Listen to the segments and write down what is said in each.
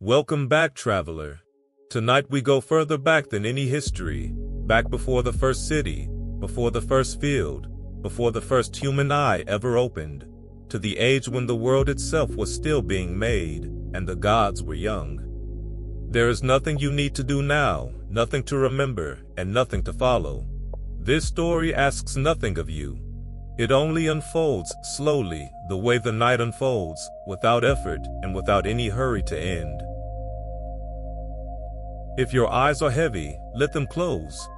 Welcome back, traveler. Tonight we go further back than any history, back before the first city, before the first field, before the first human eye ever opened, to the age when the world itself was still being made, and the gods were young. There is nothing you need to do now, nothing to remember, and nothing to follow. This story asks nothing of you. It only unfolds slowly, the way the night unfolds, without effort and without any hurry to end. If your eyes are heavy, let them close.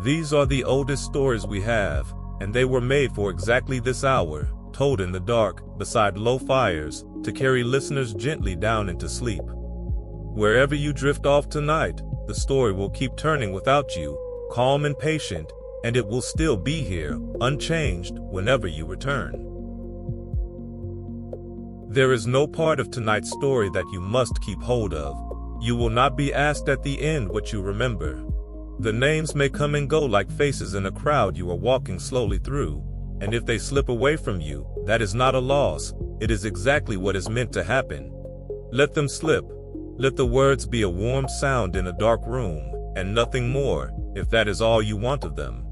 These are the oldest stories we have, and they were made for exactly this hour, told in the dark, beside low fires, to carry listeners gently down into sleep. Wherever you drift off tonight, the story will keep turning without you, calm and patient, and it will still be here, unchanged, whenever you return. There is no part of tonight's story that you must keep hold of. You will not be asked at the end what you remember. The names may come and go like faces in a crowd you are walking slowly through, and if they slip away from you, that is not a loss, it is exactly what is meant to happen. Let them slip. Let the words be a warm sound in a dark room, and nothing more, if that is all you want of them.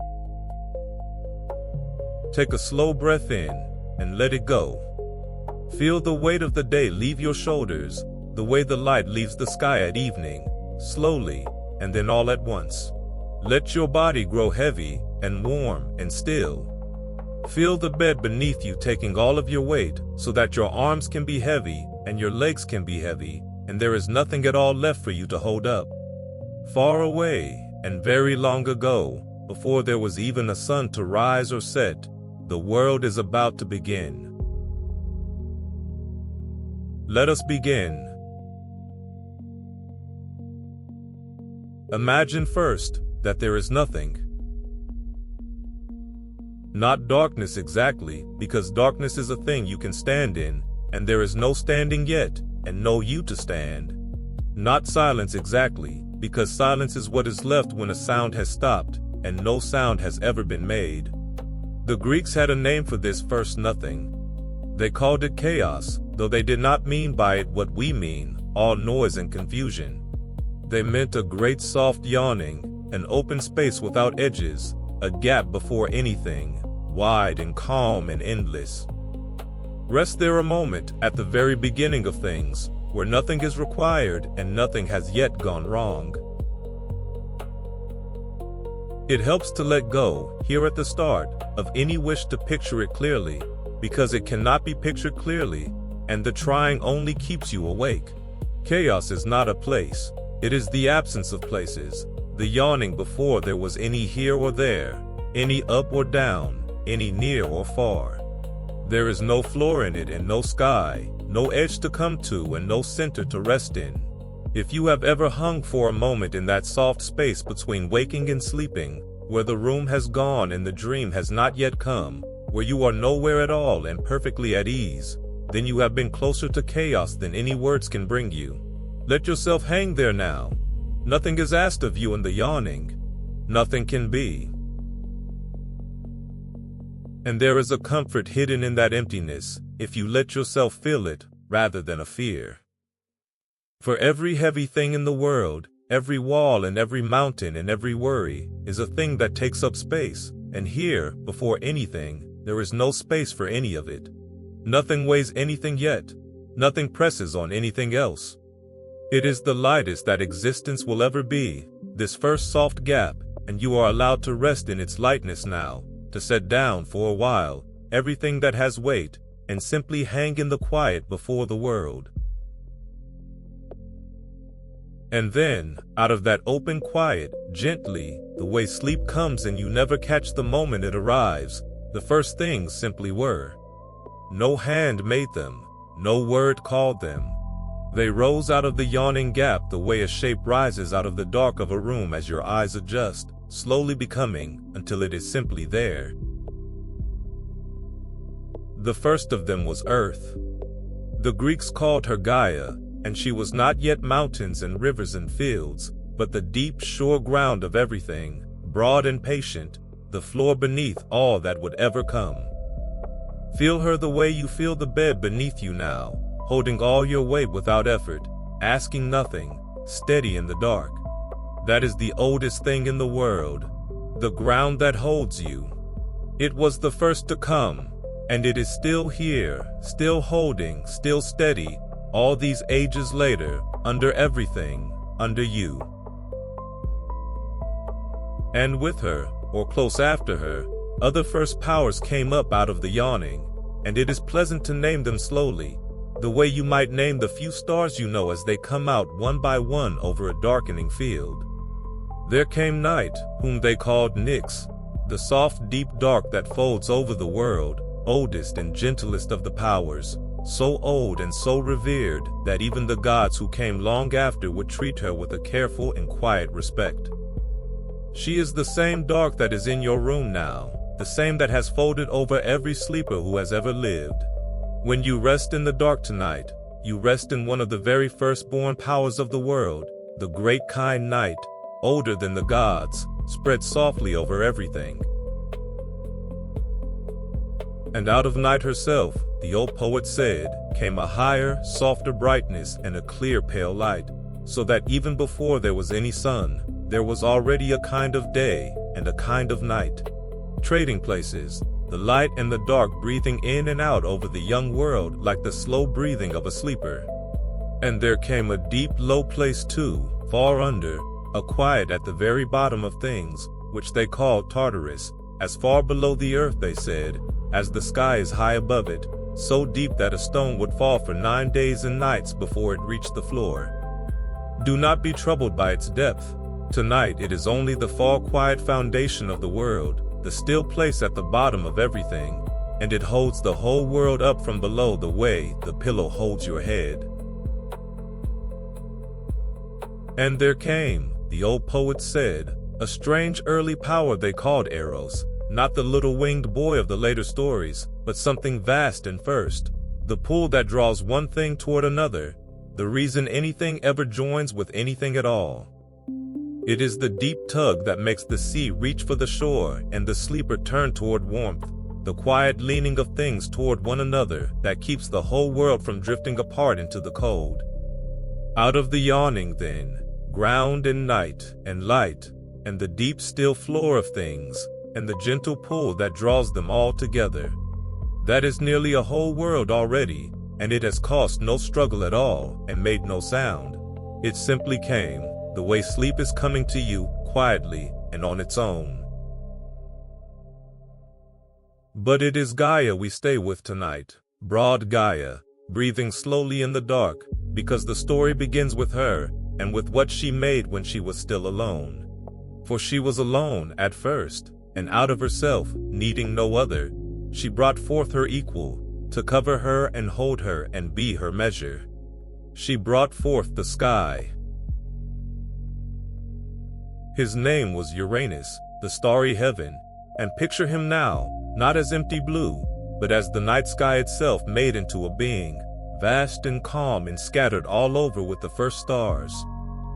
Take a slow breath in, and let it go. Feel the weight of the day leave your shoulders, the way the light leaves the sky at evening, slowly, and then all at once. Let your body grow heavy, and warm, and still. Feel the bed beneath you taking all of your weight, so that your arms can be heavy, and your legs can be heavy, and there is nothing at all left for you to hold up. Far away, and very long ago, before there was even a sun to rise or set, the world is about to begin. Let us begin. Imagine first that there is nothing. Not darkness exactly, because darkness is a thing you can stand in, and there is no standing yet, and no you to stand. Not silence exactly, because silence is what is left when a sound has stopped, and no sound has ever been made. The Greeks had a name for this first nothing. They called it chaos, though they did not mean by it what we mean, all noise and confusion. They meant a great soft yawning, an open space without edges, a gap before anything, wide and calm and endless. Rest there a moment at the very beginning of things, where nothing is required and nothing has yet gone wrong. It helps to let go, here at the start, of any wish to picture it clearly, because it cannot be pictured clearly, and the trying only keeps you awake. Chaos is not a place. It is the absence of places, the yawning before there was any here or there, any up or down, any near or far. There is no floor in it and no sky, no edge to come to and no center to rest in. If you have ever hung for a moment in that soft space between waking and sleeping, where the room has gone and the dream has not yet come, where you are nowhere at all and perfectly at ease, then you have been closer to chaos than any words can bring you. Let yourself hang there now. Nothing is asked of you in the yawning. Nothing can be. And there is a comfort hidden in that emptiness, if you let yourself feel it, rather than a fear. For every heavy thing in the world, every wall and every mountain and every worry, is a thing that takes up space, and here, before anything, there is no space for any of it. Nothing weighs anything yet. Nothing presses on anything else. It is the lightest that existence will ever be, this first soft gap, and you are allowed to rest in its lightness now, to set down for a while everything that has weight, and simply hang in the quiet before the world. And then, out of that open quiet, gently, the way sleep comes and you never catch the moment it arrives, the first things simply were. No hand made them, no word called them. They rose out of the yawning gap the way a shape rises out of the dark of a room as your eyes adjust, slowly becoming, until it is simply there. The first of them was Earth. The Greeks called her Gaia, and she was not yet mountains and rivers and fields, but the deep, sure ground of everything, broad and patient, the floor beneath all that would ever come. Feel her the way you feel the bed beneath you now, holding all your weight without effort, asking nothing, steady in the dark. That is the oldest thing in the world, the ground that holds you. It was the first to come, and it is still here, still holding, still steady, all these ages later, under everything, under you. And with her, or close after her, other first powers came up out of the yawning, and it is pleasant to name them slowly, the way you might name the few stars you know as they come out one by one over a darkening field. There came night, whom they called Nyx, the soft deep dark that folds over the world, oldest and gentlest of the powers, so old and so revered that even the gods who came long after would treat her with a careful and quiet respect. She is the same dark that is in your room now, the same that has folded over every sleeper who has ever lived. When you rest in the dark tonight, you rest in one of the very firstborn powers of the world, the great kind night, older than the gods, spread softly over everything. And out of night herself, the old poet said, came a higher, softer brightness and a clear pale light, so that even before there was any sun, there was already a kind of day and a kind of night. Trading places, the light and the dark breathing in and out over the young world like the slow breathing of a sleeper. And there came a deep low place too, far under, a quiet at the very bottom of things, which they called Tartarus, as far below the earth, they said, as the sky is high above it, so deep that a stone would fall for 9 days and nights before it reached the floor. Do not be troubled by its depth. Tonight it is only the far quiet foundation of the world, the still place at the bottom of everything, and it holds the whole world up from below the way the pillow holds your head. And there came, the old poet said, a strange early power they called Eros, not the little winged boy of the later stories, but something vast and first, the pull that draws one thing toward another, the reason anything ever joins with anything at all. It is the deep tug that makes the sea reach for the shore and the sleeper turn toward warmth, the quiet leaning of things toward one another that keeps the whole world from drifting apart into the cold. Out of the yawning then, ground and night and light, and the deep still floor of things, and the gentle pull that draws them all together. That is nearly a whole world already, and it has cost no struggle at all and made no sound. It simply came, the way sleep is coming to you, quietly and on its own. But it is Gaia we stay with tonight, broad Gaia, breathing slowly in the dark, because the story begins with her, and with what she made when she was still alone. For she was alone at first, and out of herself, needing no other, she brought forth her equal, to cover her and hold her and be her measure. She brought forth the sky. His name was Uranus, the starry heaven, and picture him now, not as empty blue, but as the night sky itself made into a being, vast and calm and scattered all over with the first stars.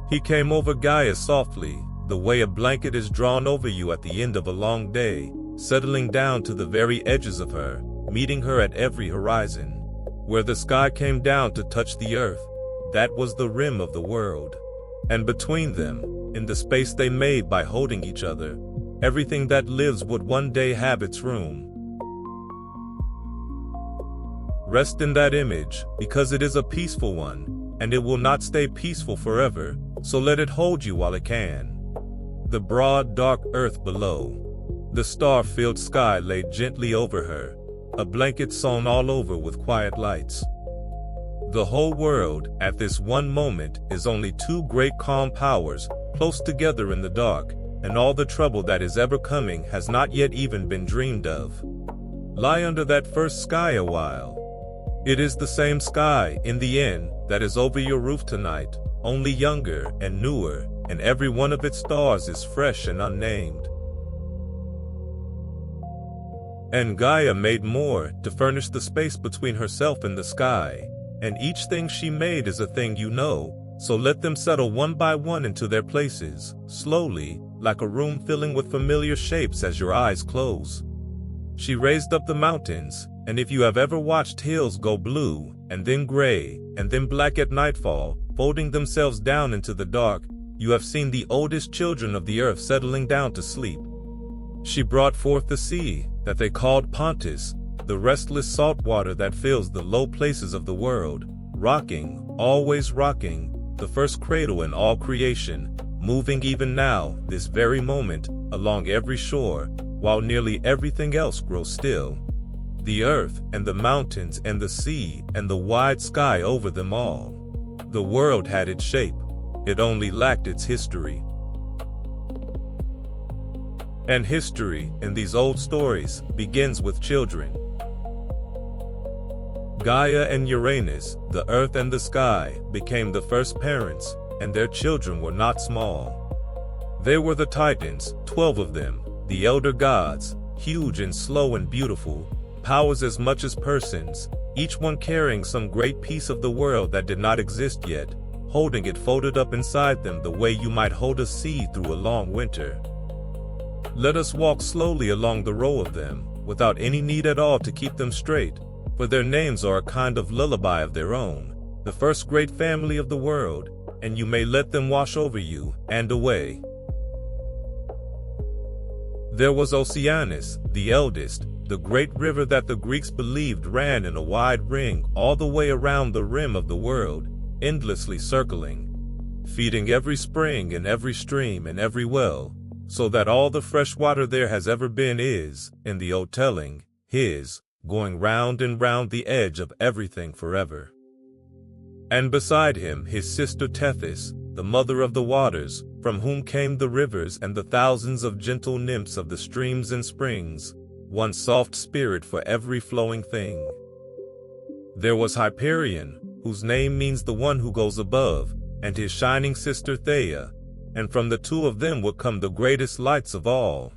He came over Gaia softly, the way a blanket is drawn over you at the end of a long day, settling down to the very edges of her, meeting her at every horizon. Where the sky came down to touch the earth, that was the rim of the world. And between them, in the space they made by holding each other, everything that lives would one day have its room. Rest in that image, because it is a peaceful one, and it will not stay peaceful forever, so let it hold you while it can. The broad, dark earth below. The star-filled sky laid gently over her, a blanket sewn all over with quiet lights. The whole world, at this one moment, is only two great calm powers, close together in the dark, and all the trouble that is ever coming has not yet even been dreamed of. Lie under that first sky a while. It is the same sky, in the end, that is over your roof tonight, only younger and newer, and every one of its stars is fresh and unnamed. And Gaia made more to furnish the space between herself and the sky, and each thing she made is a thing you know, so let them settle one by one into their places, slowly, like a room filling with familiar shapes as your eyes close. She raised up the mountains, and if you have ever watched hills go blue, and then gray, and then black at nightfall, folding themselves down into the dark, you have seen the oldest children of the earth settling down to sleep. She brought forth the sea, that they called Pontus, the restless salt water that fills the low places of the world, rocking, always rocking, the first cradle in all creation, moving even now, this very moment, along every shore, while nearly everything else grows still. The earth and the mountains and the sea and the wide sky over them all. The world had its shape, it only lacked its history. And history, in these old stories, begins with children. Gaia and Uranus, the earth and the sky, became the first parents, and their children were not small. They were the Titans, 12 of them, the elder gods, huge and slow and beautiful, powers as much as persons, each one carrying some great piece of the world that did not exist yet, holding it folded up inside them the way you might hold a seed through a long winter. Let us walk slowly along the row of them, without any need at all to keep them straight, for their names are a kind of lullaby of their own, the first great family of the world, and you may let them wash over you, and away. There was Oceanus, the eldest, the great river that the Greeks believed ran in a wide ring all the way around the rim of the world, endlessly circling, feeding every spring and every stream and every well, so that all the fresh water there has ever been is, in the old telling, his, going round and round the edge of everything forever. And beside him his sister Tethys, the mother of the waters, from whom came the rivers and the thousands of gentle nymphs of the streams and springs, one soft spirit for every flowing thing. There was Hyperion, whose name means the one who goes above, and his shining sister Theia, and from the two of them would come the greatest lights of all.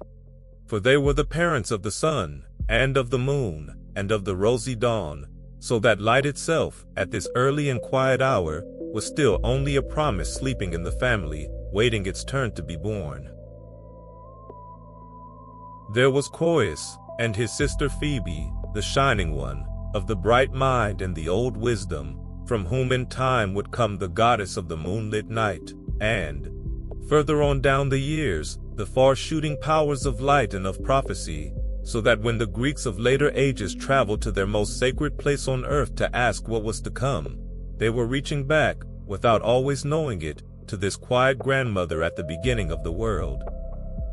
For they were the parents of the sun, and of the moon, and of the rosy dawn, so that light itself, at this early and quiet hour, was still only a promise sleeping in the family, waiting its turn to be born. There was Coeus, and his sister Phoebe, the shining one, of the bright mind and the old wisdom, from whom in time would come the goddess of the moonlit night, and, further on down the years, the far-shooting powers of light and of prophecy, so that when the Greeks of later ages traveled to their most sacred place on earth to ask what was to come, they were reaching back, without always knowing it, to this quiet grandmother at the beginning of the world.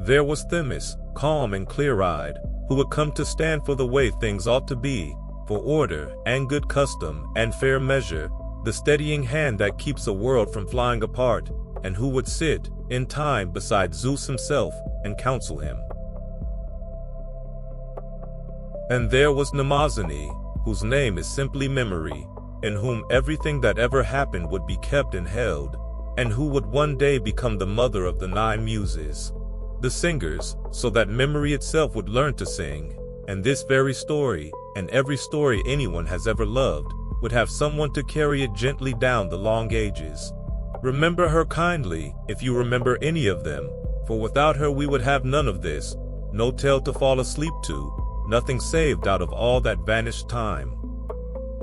There was Themis, calm and clear-eyed, who would come to stand for the way things ought to be, for order and good custom and fair measure, the steadying hand that keeps a world from flying apart, and who would sit, in time, beside Zeus himself and counsel him. And there was Mnemosyne, whose name is simply memory, in whom everything that ever happened would be kept and held, and who would one day become the mother of the 9 muses, the singers, so that memory itself would learn to sing, and this very story, and every story anyone has ever loved, would have someone to carry it gently down the long ages. Remember her kindly, if you remember any of them, for without her we would have none of this, no tale to fall asleep to, nothing saved out of all that vanished time.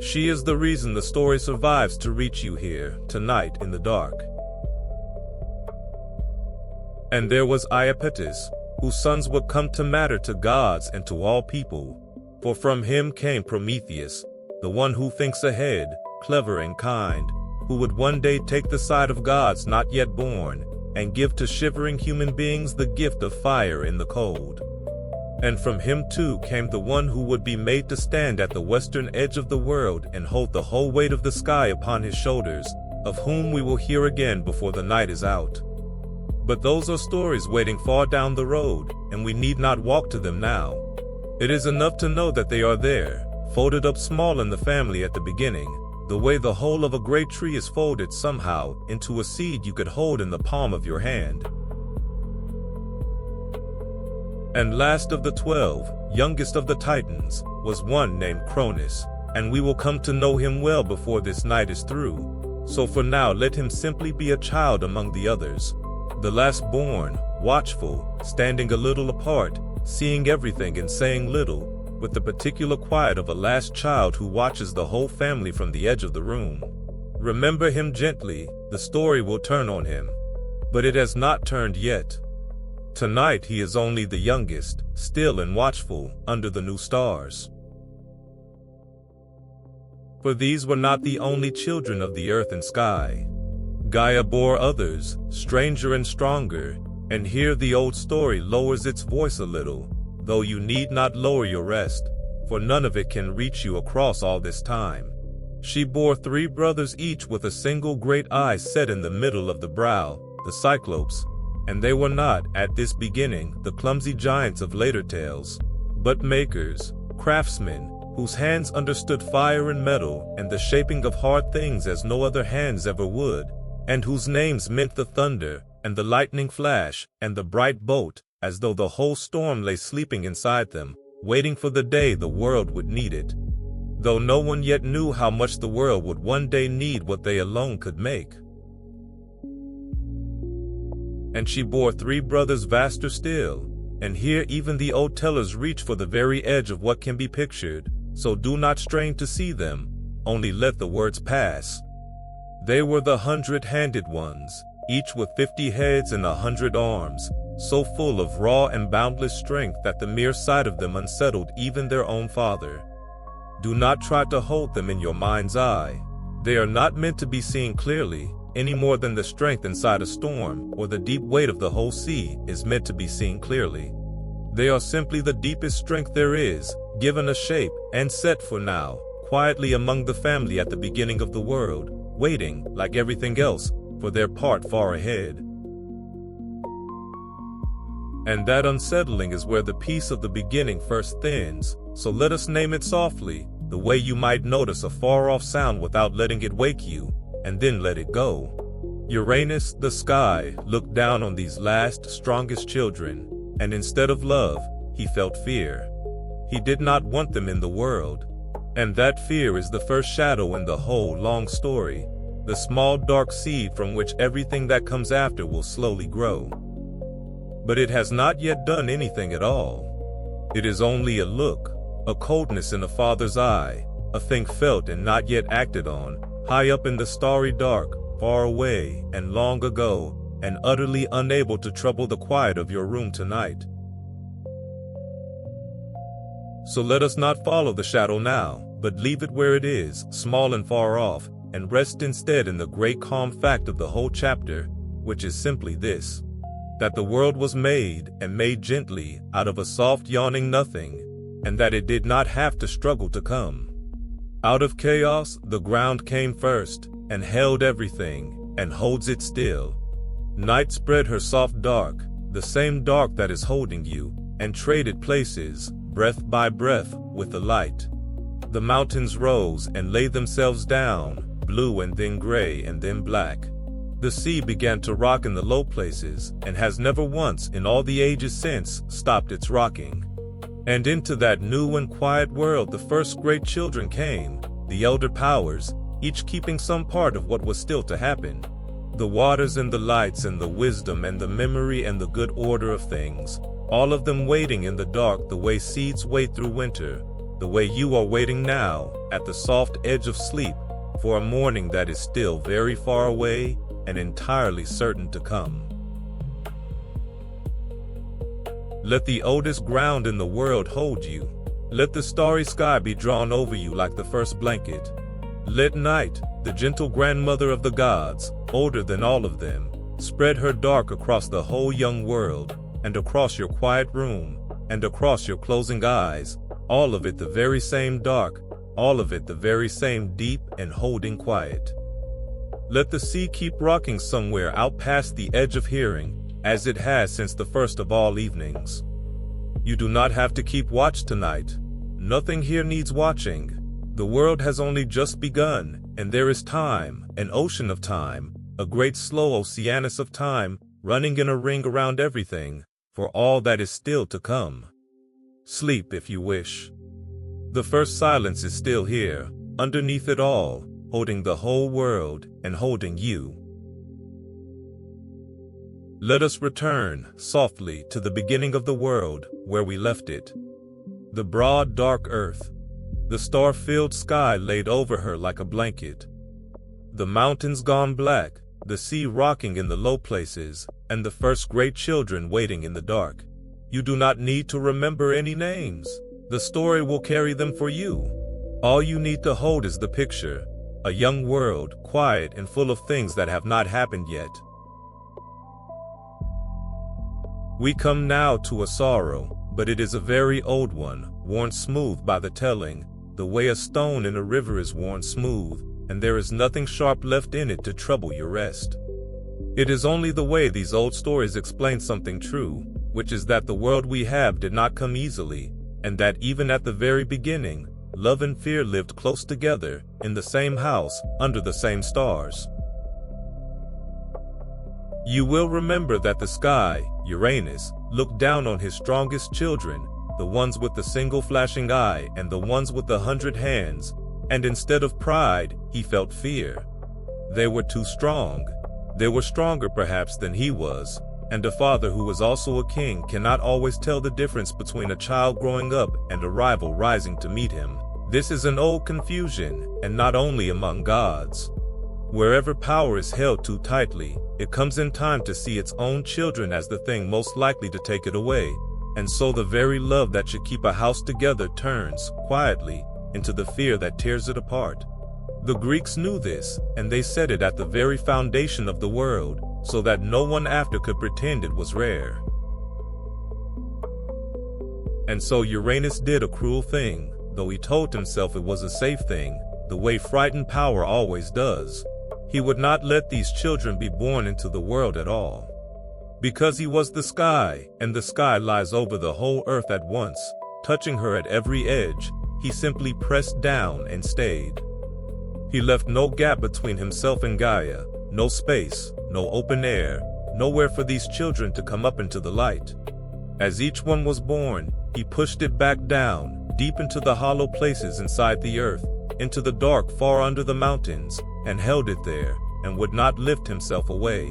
She is the reason the story survives to reach you here, tonight in the dark. And there was Iapetus, whose sons would come to matter to gods and to all people, for from him came Prometheus, the one who thinks ahead, clever and kind, who would one day take the side of gods not yet born, and give to shivering human beings the gift of fire in the cold. And from him too came the one who would be made to stand at the western edge of the world and hold the whole weight of the sky upon his shoulders, of whom we will hear again before the night is out. But those are stories waiting far down the road, and we need not walk to them now. It is enough to know that they are there, folded up small in the family at the beginning, the way the whole of a great tree is folded somehow into a seed you could hold in the palm of your hand. And last of the 12, youngest of the Titans, was one named Cronus, and we will come to know him well before this night is through. So for now let him simply be a child among the others, the last born, watchful, standing a little apart, seeing everything and saying little, with the particular quiet of a last child who watches the whole family from the edge of the room. Remember him gently, the story will turn on him. But it has not turned yet. Tonight he is only the youngest, still and watchful, under the new stars. For these were not the only children of the earth and sky. Gaia bore others, stranger and stronger, and here the old story lowers its voice a little, though you need not lower your rest, for none of it can reach you across all this time. She bore 3 brothers each with a single great eye set in the middle of the brow, the Cyclopes, and they were not, at this beginning, the clumsy giants of later tales, but makers, craftsmen, whose hands understood fire and metal and the shaping of hard things as no other hands ever would, and whose names meant the thunder, and the lightning flash, and the bright bolt, as though the whole storm lay sleeping inside them, waiting for the day the world would need it. Though no one yet knew how much the world would one day need what they alone could make. And she bore 3 brothers vaster still, and here even the old tellers reach for the very edge of what can be pictured, so do not strain to see them, only let the words pass. They were the 100-handed ones, each with 50 heads and 100 arms, so full of raw and boundless strength that the mere sight of them unsettled even their own father. Do not try to hold them in your mind's eye. They are not meant to be seen clearly, any more than the strength inside a storm or the deep weight of the whole sea is meant to be seen clearly. They are simply the deepest strength there is, given a shape and set for now, quietly among the family at the beginning of the world, waiting, like everything else, for their part far ahead. And that unsettling is where the peace of the beginning first thins, so let us name it softly, the way you might notice a far-off sound without letting it wake you, and then let it go. Uranus, the sky, looked down on these last, strongest children, and instead of love, he felt fear. He did not want them in the world. And that fear is the first shadow in the whole long story, the small dark seed from which everything that comes after will slowly grow. But it has not yet done anything at all. It is only a look, a coldness in a father's eye, a thing felt and not yet acted on, high up in the starry dark, far away and long ago, and utterly unable to trouble the quiet of your room tonight. So let us not follow the shadow now, but leave it where it is, small and far off, and rest instead in the great calm fact of the whole chapter, which is simply this: that the world was made, and made gently, out of a soft yawning nothing, and that it did not have to struggle to come. Out of chaos, the ground came first, and held everything, and holds it still. Night spread her soft dark, the same dark that is holding you, and traded places, breath by breath, with the light. The mountains rose and laid themselves down, blue and then gray and then black. The sea began to rock in the low places, and has never once in all the ages since stopped its rocking. And into that new and quiet world the first great children came, the elder powers, each keeping some part of what was still to happen. The waters and the lights and the wisdom and the memory and the good order of things, all of them waiting in the dark the way seeds wait through winter, the way you are waiting now, at the soft edge of sleep, for a morning that is still very far away and entirely certain to come. Let the oldest ground in the world hold you. Let the starry sky be drawn over you like the first blanket. Let night, the gentle grandmother of the gods, older than all of them, spread her dark across the whole young world, and across your quiet room, and across your closing eyes, all of it the very same dark, all of it the very same deep and holding quiet. Let the sea keep rocking somewhere out past the edge of hearing, as it has since the first of all evenings. You do not have to keep watch tonight. Nothing here needs watching. The world has only just begun, and there is time, an ocean of time, a great slow oceanus of time, running in a ring around everything, for all that is still to come. Sleep if you wish. The first silence is still here, underneath it all, holding the whole world and holding you. Let us return, softly, to the beginning of the world, where we left it. The broad, dark earth. The star-filled sky laid over her like a blanket. The mountains gone black, the sea rocking in the low places, and the first great children waiting in the dark. You do not need to remember any names. The story will carry them for you. All you need to hold is the picture, a young world, quiet and full of things that have not happened yet. We come now to a sorrow, but it is a very old one, worn smooth by the telling, the way a stone in a river is worn smooth, and there is nothing sharp left in it to trouble your rest. It is only the way these old stories explain something true, which is that the world we have did not come easily, and that even at the very beginning, love and fear lived close together, in the same house, under the same stars. You will remember that the sky, Uranus, looked down on his strongest children, the ones with the single flashing eye and the ones with 100 hands, and instead of pride, he felt fear. They were too strong. They were stronger perhaps than he was, and a father who was also a king cannot always tell the difference between a child growing up and a rival rising to meet him. This is an old confusion, and not only among gods. Wherever power is held too tightly, it comes in time to see its own children as the thing most likely to take it away, and so the very love that should keep a house together turns, quietly, into the fear that tears it apart. The Greeks knew this, and they set it at the very foundation of the world, so that no one after could pretend it was rare. And so Uranus did a cruel thing, though he told himself it was a safe thing, the way frightened power always does. He would not let these children be born into the world at all. Because he was the sky, and the sky lies over the whole earth at once, touching her at every edge, he simply pressed down and stayed. He left no gap between himself and Gaia, no space, no open air, nowhere for these children to come up into the light. As each one was born, he pushed it back down, deep into the hollow places inside the earth, into the dark far under the mountains, and held it there, and would not lift himself away.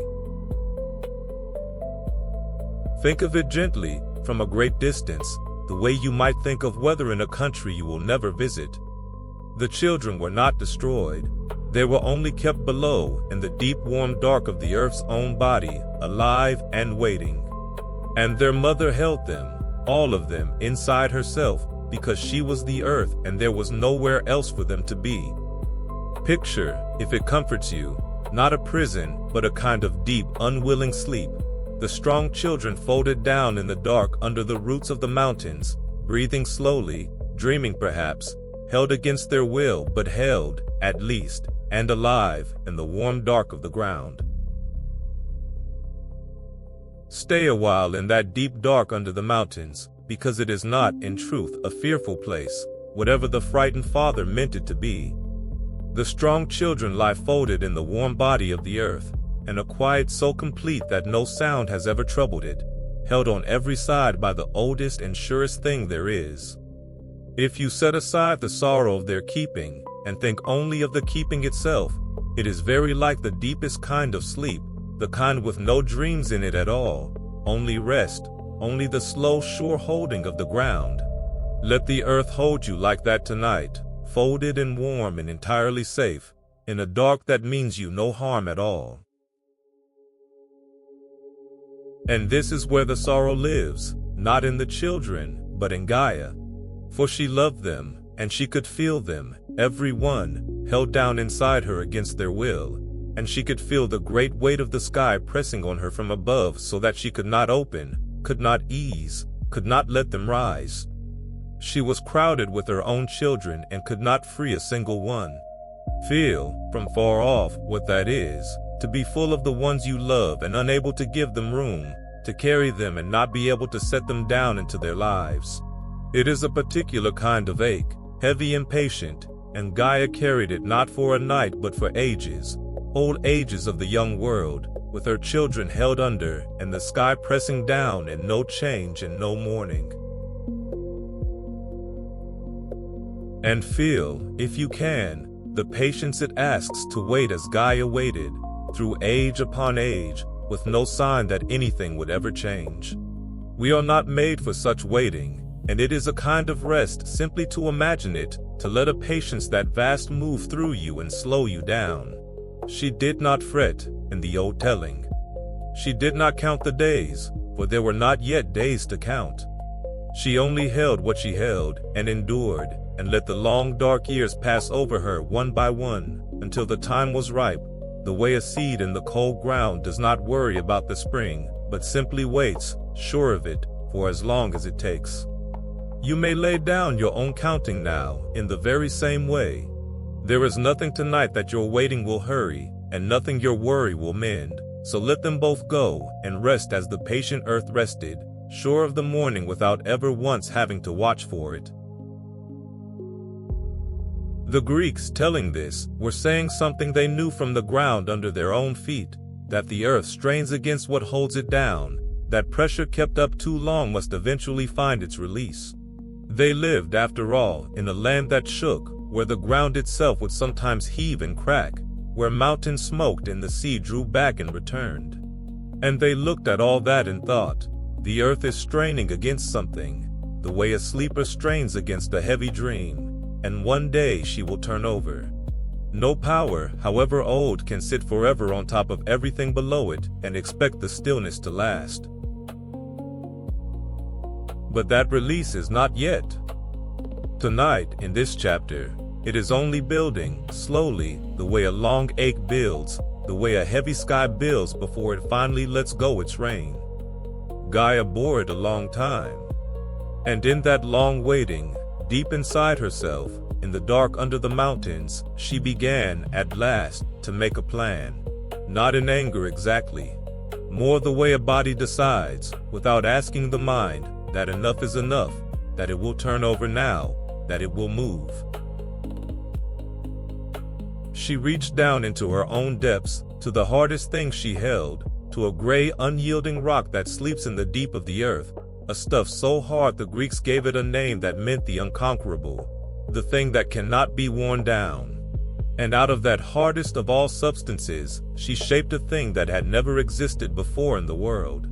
Think of it gently, from a great distance, the way you might think of weather in a country you will never visit. The children were not destroyed. They were only kept below, in the deep warm dark of the earth's own body, alive and waiting. And their mother held them, all of them, inside herself, because she was the earth and there was nowhere else for them to be. Picture, if it comforts you, not a prison, but a kind of deep, unwilling sleep. The strong children folded down in the dark under the roots of the mountains, breathing slowly, dreaming perhaps, held against their will but held, at least, and alive, in the warm dark of the ground. Stay a while in that deep dark under the mountains, because it is not, in truth, a fearful place, whatever the frightened father meant it to be. The strong children lie folded in the warm body of the earth, and a quiet so complete that no sound has ever troubled it, held on every side by the oldest and surest thing there is. If you set aside the sorrow of their keeping, and think only of the keeping itself, it is very like the deepest kind of sleep, the kind with no dreams in it at all, only rest, only the slow, sure holding of the ground. Let the earth hold you like that tonight, folded and warm and entirely safe, in a dark that means you no harm at all. And this is where the sorrow lives, not in the children, but in Gaia. For she loved them, and she could feel them, every one, held down inside her against their will, and she could feel the great weight of the sky pressing on her from above so that she could not open, could not ease, could not let them rise. She was crowded with her own children and could not free a single one. Feel, from far off, what that is, to be full of the ones you love and unable to give them room, to carry them and not be able to set them down into their lives. It is a particular kind of ache, heavy and patient, and Gaia carried it not for a night but for ages, whole ages of the young world, with her children held under and the sky pressing down and no change and no mourning. And feel, if you can, the patience it asks to wait as Gaia waited, through age upon age, with no sign that anything would ever change. We are not made for such waiting, and it is a kind of rest simply to imagine it, to let a patience that vast move through you and slow you down. She did not fret in the old telling. She did not count the days, for there were not yet days to count. She only held what she held and endured, and let the long dark years pass over her one by one, until the time was ripe, the way a seed in the cold ground does not worry about the spring, but simply waits, sure of it, for as long as it takes. You may lay down your own counting now, in the very same way. There is nothing tonight that your waiting will hurry, and nothing your worry will mend, so let them both go, and rest as the patient earth rested, sure of the morning without ever once having to watch for it. The Greeks, telling this, were saying something they knew from the ground under their own feet, that the earth strains against what holds it down, that pressure kept up too long must eventually find its release. They lived, after all, in a land that shook, where the ground itself would sometimes heave and crack, where mountains smoked and the sea drew back and returned. And they looked at all that and thought, the earth is straining against something, the way a sleeper strains against a heavy dream, and one day she will turn over. No power, however old, can sit forever on top of everything below it and expect the stillness to last. But that release is not yet. Tonight, in this chapter, it is only building, slowly, the way a long ache builds, the way a heavy sky builds before it finally lets go its rain. Gaia bore it a long time. And in that long waiting, deep inside herself, in the dark under the mountains, she began, at last, to make a plan. Not in anger exactly. More the way a body decides, without asking the mind, that enough is enough, that it will turn over now, that it will move. She reached down into her own depths, to the hardest thing she held, to a gray, unyielding rock that sleeps in the deep of the earth, a stuff so hard the Greeks gave it a name that meant the unconquerable, the thing that cannot be worn down. And out of that hardest of all substances, she shaped a thing that had never existed before in the world.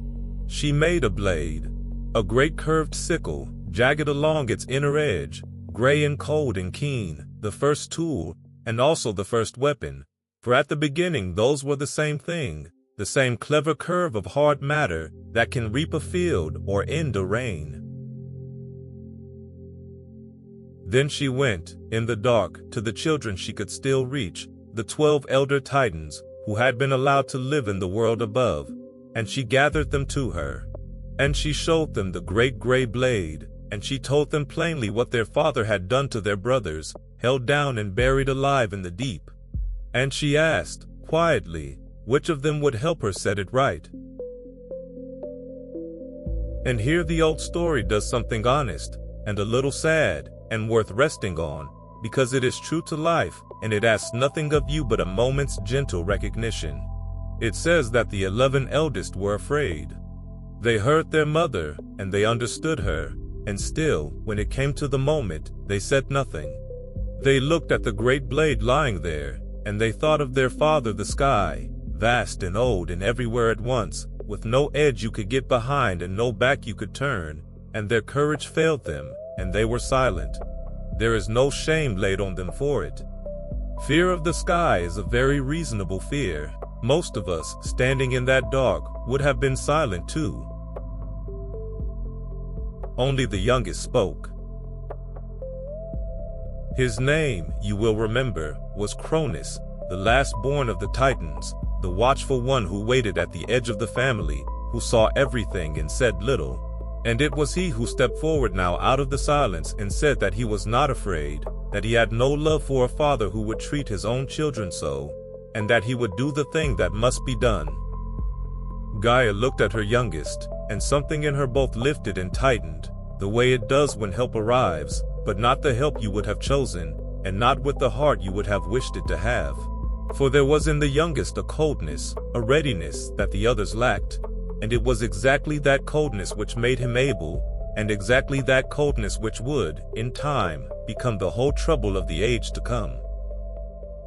She made a blade, a great curved sickle, jagged along its inner edge, gray and cold and keen, the first tool, and also the first weapon, for at the beginning those were the same thing, the same clever curve of hard matter that can reap a field or end a rain. Then she went, in the dark, to the children she could still reach, the 12 elder Titans, who had been allowed to live in the world above, and she gathered them to her. And she showed them the great gray blade, and she told them plainly what their father had done to their brothers, held down and buried alive in the deep. And she asked, quietly, which of them would help her set it right. And here the old story does something honest, and a little sad, and worth resting on, because it is true to life, and it asks nothing of you but a moment's gentle recognition. It says that the 11 eldest were afraid. They heard their mother, and they understood her, and still, when it came to the moment, they said nothing. They looked at the great blade lying there, and they thought of their father the sky, vast and old and everywhere at once, with no edge you could get behind and no back you could turn, and their courage failed them, and they were silent. There is no shame laid on them for it. Fear of the sky is a very reasonable fear. Most of us, standing in that dark, would have been silent too. Only the youngest spoke. His name, you will remember, was Cronus, the last born of the Titans, the watchful one who waited at the edge of the family, who saw everything and said little. And it was he who stepped forward now out of the silence and said that he was not afraid, that he had no love for a father who would treat his own children so, and that he would do the thing that must be done. Gaia looked at her youngest, and something in her both lifted and tightened, the way it does when help arrives, but not the help you would have chosen, and not with the heart you would have wished it to have. For there was in the youngest a coldness, a readiness that the others lacked, and it was exactly that coldness which made him able, and exactly that coldness which would, in time, become the whole trouble of the age to come.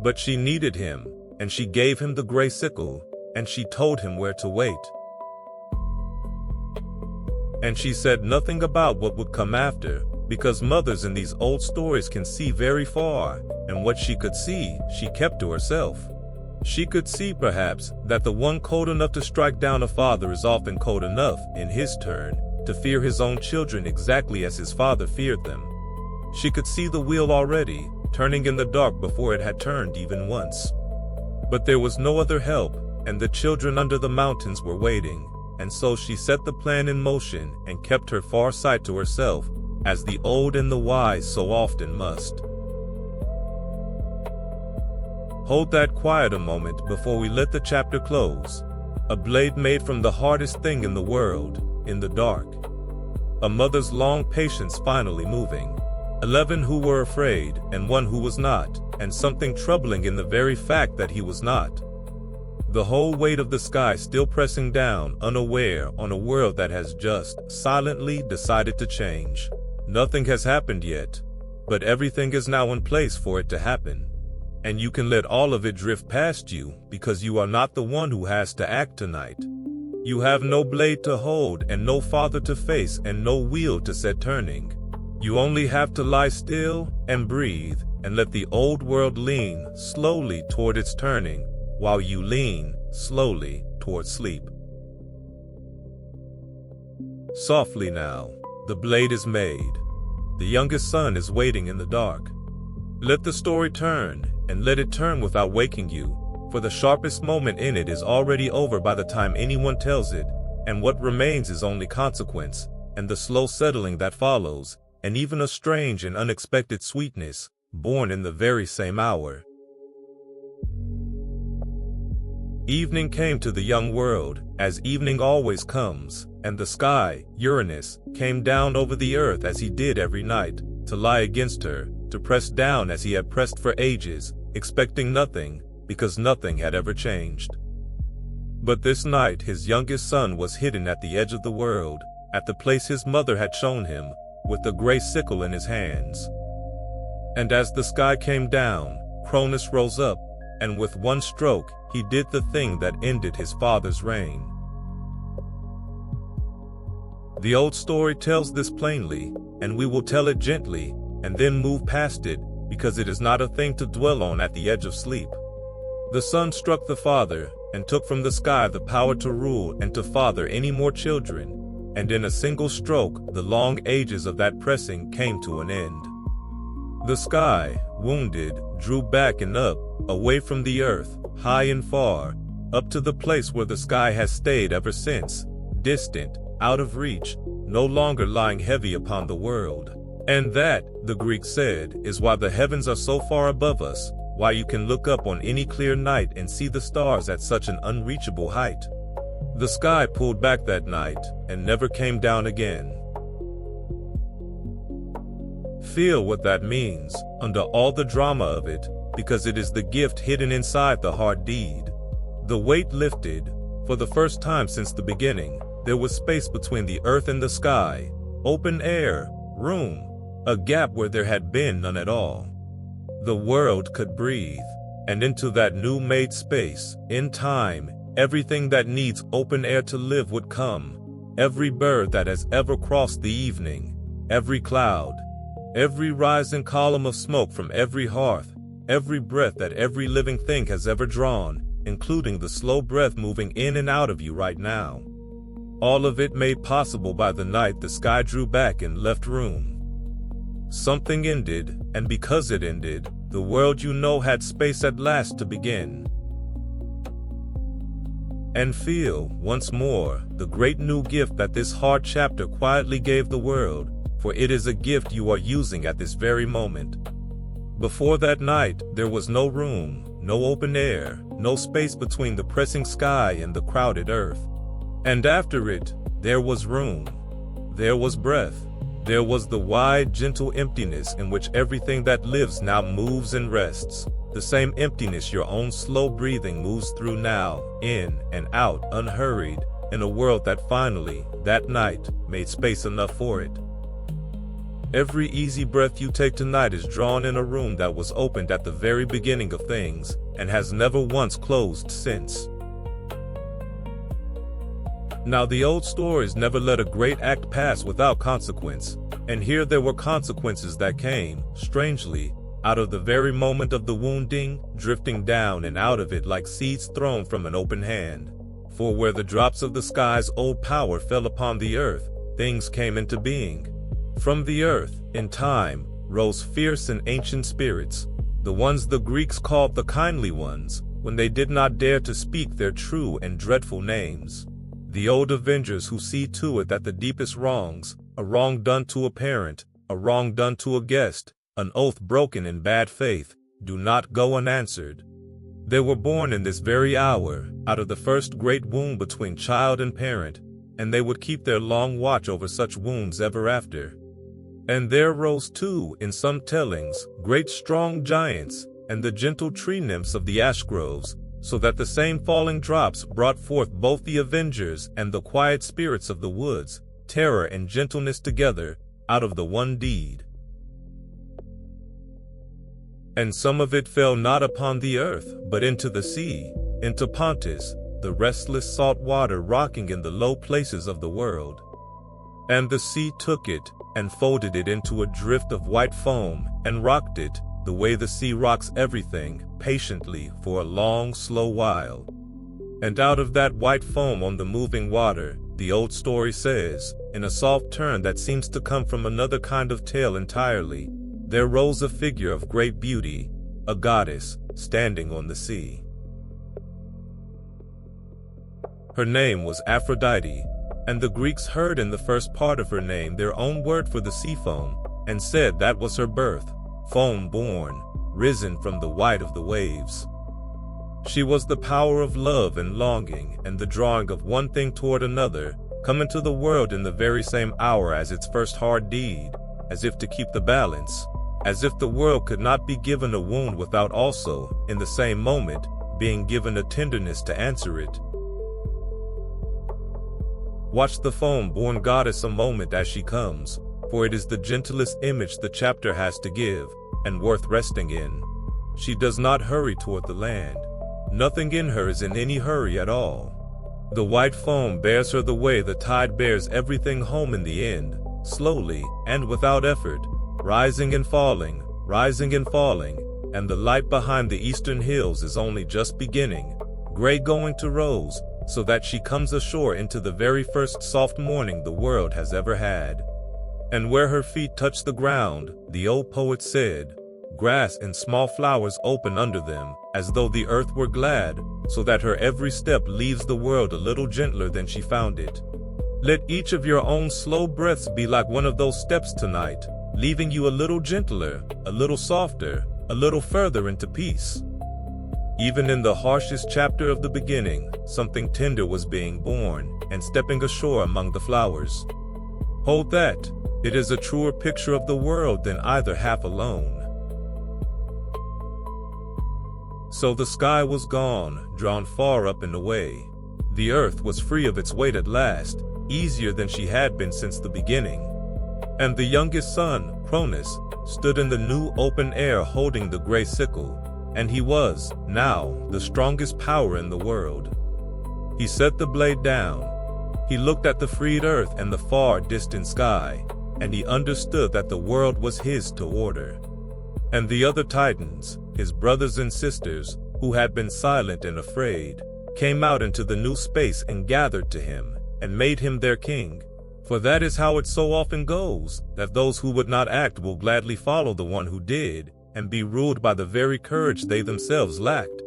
But she needed him, and she gave him the gray sickle, and she told him where to wait. And she said nothing about what would come after, because mothers in these old stories can see very far, and what she could see, she kept to herself. She could see, perhaps, that the one cold enough to strike down a father is often cold enough, in his turn, to fear his own children exactly as his father feared them. She could see the wheel already, turning in the dark before it had turned even once. But there was no other help, and the children under the mountains were waiting, and so she set the plan in motion and kept her far sight to herself, as the old and the wise so often must. Hold that quiet a moment before we let the chapter close. A blade made from the hardest thing in the world, in the dark. A mother's long patience finally moving. 11 who were afraid, and 1 who was not, and something troubling in the very fact that he was not. The whole weight of the sky still pressing down, unaware, on a world that has just, silently decided to change. Nothing has happened yet, but everything is now in place for it to happen. And you can let all of it drift past you, because you are not the one who has to act tonight. You have no blade to hold, and no father to face, and no wheel to set turning. You only have to lie still, and breathe, and let the old world lean slowly toward its turning, while you lean slowly toward sleep. Softly now, the blade is made. The youngest son is waiting in the dark. Let the story turn, and let it turn without waking you, for the sharpest moment in it is already over by the time anyone tells it, and what remains is only consequence, and the slow settling that follows, and even a strange and unexpected sweetness, born in the very same hour. Evening came to the young world, as evening always comes, and the sky, Uranus, came down over the earth as he did every night, to lie against her, to press down as he had pressed for ages, expecting nothing, because nothing had ever changed. But this night his youngest son was hidden at the edge of the world, at the place his mother had shown him, with the gray sickle in his hands. And as the sky came down, Cronus rose up, and with one stroke he did the thing that ended his father's reign. The old story tells this plainly, and we will tell it gently, and then move past it, because it is not a thing to dwell on at the edge of sleep. The son struck the father, and took from the sky the power to rule and to father any more children, and in a single stroke the long ages of that pressing came to an end. The sky, wounded, drew back and up, away from the earth, high and far, up to the place where the sky has stayed ever since, distant, out of reach, no longer lying heavy upon the world. And that, the Greeks said, is why the heavens are so far above us, why you can look up on any clear night and see the stars at such an unreachable height. The sky pulled back that night, and never came down again. Feel what that means, under all the drama of it, because it is the gift hidden inside the hard deed. The weight lifted. For the first time since the beginning, there was space between the earth and the sky, open air, room, a gap where there had been none at all. The world could breathe, and into that new-made space, in time, everything that needs open air to live would come. Every bird that has ever crossed the evening, every cloud, every rising column of smoke from every hearth, every breath that every living thing has ever drawn, including the slow breath moving in and out of you right now. All of it made possible by the night the sky drew back and left room. Something ended, and because it ended, the world you know had space at last to begin. And feel, once more, the great new gift that this hard chapter quietly gave the world, for it is a gift you are using at this very moment. Before that night, there was no room, no open air, no space between the pressing sky and the crowded earth. And after it, there was room. There was breath. There was the wide, gentle emptiness in which everything that lives now moves and rests. The same emptiness your own slow breathing moves through now, in and out, unhurried, in a world that finally, that night, made space enough for it. Every easy breath you take tonight is drawn in a room that was opened at the very beginning of things, and has never once closed since. Now the old stories never let a great act pass without consequence, and here there were consequences that came, strangely, out of the very moment of the wounding, drifting down and out of it like seeds thrown from an open hand. For where the drops of the sky's old power fell upon the earth, things came into being. From the earth, in time, rose fierce and ancient spirits, the ones the Greeks called the kindly ones, when they did not dare to speak their true and dreadful names. The old avengers who see to it that the deepest wrongs, a wrong done to a parent, a wrong done to a guest, an oath broken in bad faith, do not go unanswered. They were born in this very hour, out of the first great wound between child and parent, and they would keep their long watch over such wounds ever after. And there rose too, in some tellings, great strong giants, and the gentle tree nymphs of the ash groves, so that the same falling drops brought forth both the avengers and the quiet spirits of the woods, terror and gentleness together, out of the one deed. And some of it fell not upon the earth, but into the sea, into Pontus, the restless salt water rocking in the low places of the world. And the sea took it, and folded it into a drift of white foam, and rocked it, the way the sea rocks everything, patiently, for a long, slow while. And out of that white foam on the moving water, the old story says, in a soft turn that seems to come from another kind of tale entirely, there rose a figure of great beauty, a goddess, standing on the sea. Her name was Aphrodite, and the Greeks heard in the first part of her name their own word for the sea foam, and said that was her birth, foam born, risen from the white of the waves. She was the power of love and longing, and the drawing of one thing toward another, come into the world in the very same hour as its first hard deed, as if to keep the balance, as if the world could not be given a wound without also, in the same moment, being given a tenderness to answer it. Watch the foam-born goddess a moment as she comes, for it is the gentlest image the chapter has to give, and worth resting in. She does not hurry toward the land. Nothing in her is in any hurry at all. The white foam bears her the way the tide bears everything home in the end, slowly and without effort, rising and falling, and the light behind the eastern hills is only just beginning, gray going to rose, so that she comes ashore into the very first soft morning the world has ever had. And where her feet touch the ground, the old poet said, grass and small flowers open under them, as though the earth were glad, so that her every step leaves the world a little gentler than she found it. Let each of your own slow breaths be like one of those steps tonight, leaving you a little gentler, a little softer, a little further into peace. Even in the harshest chapter of the beginning, something tender was being born, and stepping ashore among the flowers. Hold that. It is a truer picture of the world than either half alone. So the sky was gone, drawn far up and away. The earth was free of its weight at last, easier than she had been since the beginning. And the youngest son, Cronus, stood in the new open air holding the gray sickle, and he was, now, the strongest power in the world. He set the blade down. He looked at the freed earth and the far distant sky, and he understood that the world was his to order. And the other Titans, his brothers and sisters, who had been silent and afraid, came out into the new space and gathered to him, and made him their king. For that is how it so often goes, that those who would not act will gladly follow the one who did, and be ruled by the very courage they themselves lacked.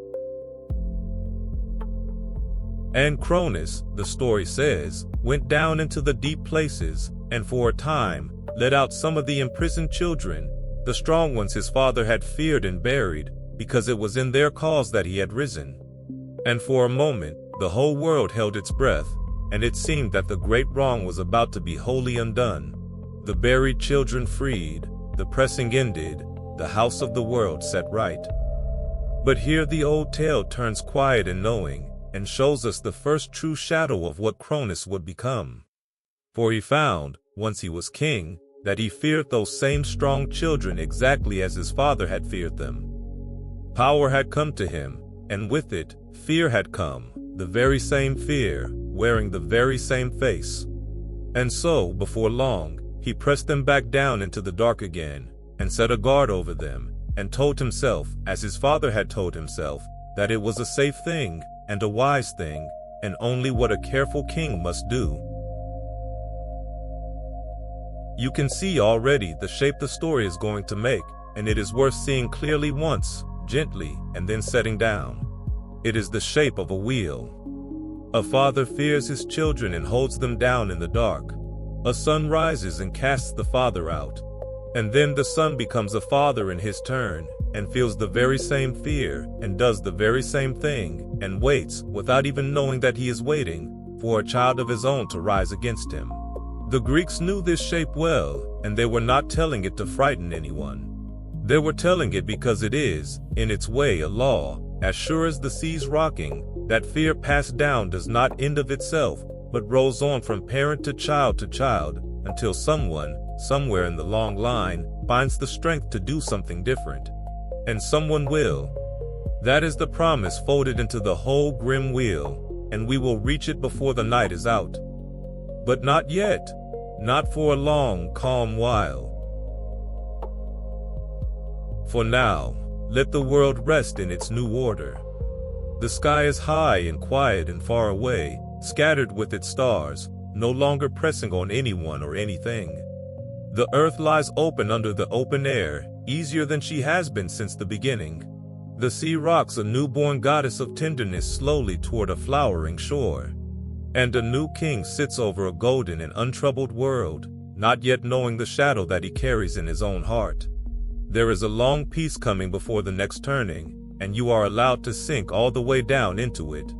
And Cronus, the story says, went down into the deep places, and for a time, led out some of the imprisoned children, the strong ones his father had feared and buried, because it was in their cause that he had risen. And for a moment, the whole world held its breath, and it seemed that the great wrong was about to be wholly undone. The buried children freed, the pressing ended, the house of the world set right. But here the old tale turns quiet and knowing, and shows us the first true shadow of what Cronus would become. For he found, once he was king, that he feared those same strong children exactly as his father had feared them. Power had come to him, and with it, fear had come, the very same fear, wearing the very same face. And so, before long, he pressed them back down into the dark again, and set a guard over them, and told himself, as his father had told himself, that it was a safe thing and a wise thing, and only what a careful king must do. You can see already the shape the story is going to make, and it is worth seeing clearly once, gently, and then setting down. It is the shape of a wheel. A father fears his children and holds them down in the dark. A son rises and casts the father out. And then the son becomes a father in his turn, and feels the very same fear, and does the very same thing, and waits, without even knowing that he is waiting, for a child of his own to rise against him. The Greeks knew this shape well, and they were not telling it to frighten anyone. They were telling it because it is, in its way, a law. As sure as the seas rocking, that fear passed down does not end of itself, but rolls on from parent to child, until someone, somewhere in the long line, finds the strength to do something different. And someone will. That is the promise folded into the whole grim wheel, and we will reach it before the night is out. But not yet. Not for a long, calm while. For now, let the world rest in its new order. The sky is high and quiet and far away, scattered with its stars, no longer pressing on anyone or anything. The earth lies open under the open air, easier than she has been since the beginning. The sea rocks a newborn goddess of tenderness slowly toward a flowering shore. And a new king sits over a golden and untroubled world, not yet knowing the shadow that he carries in his own heart. There is a long peace coming before the next turning, and you are allowed to sink all the way down into it.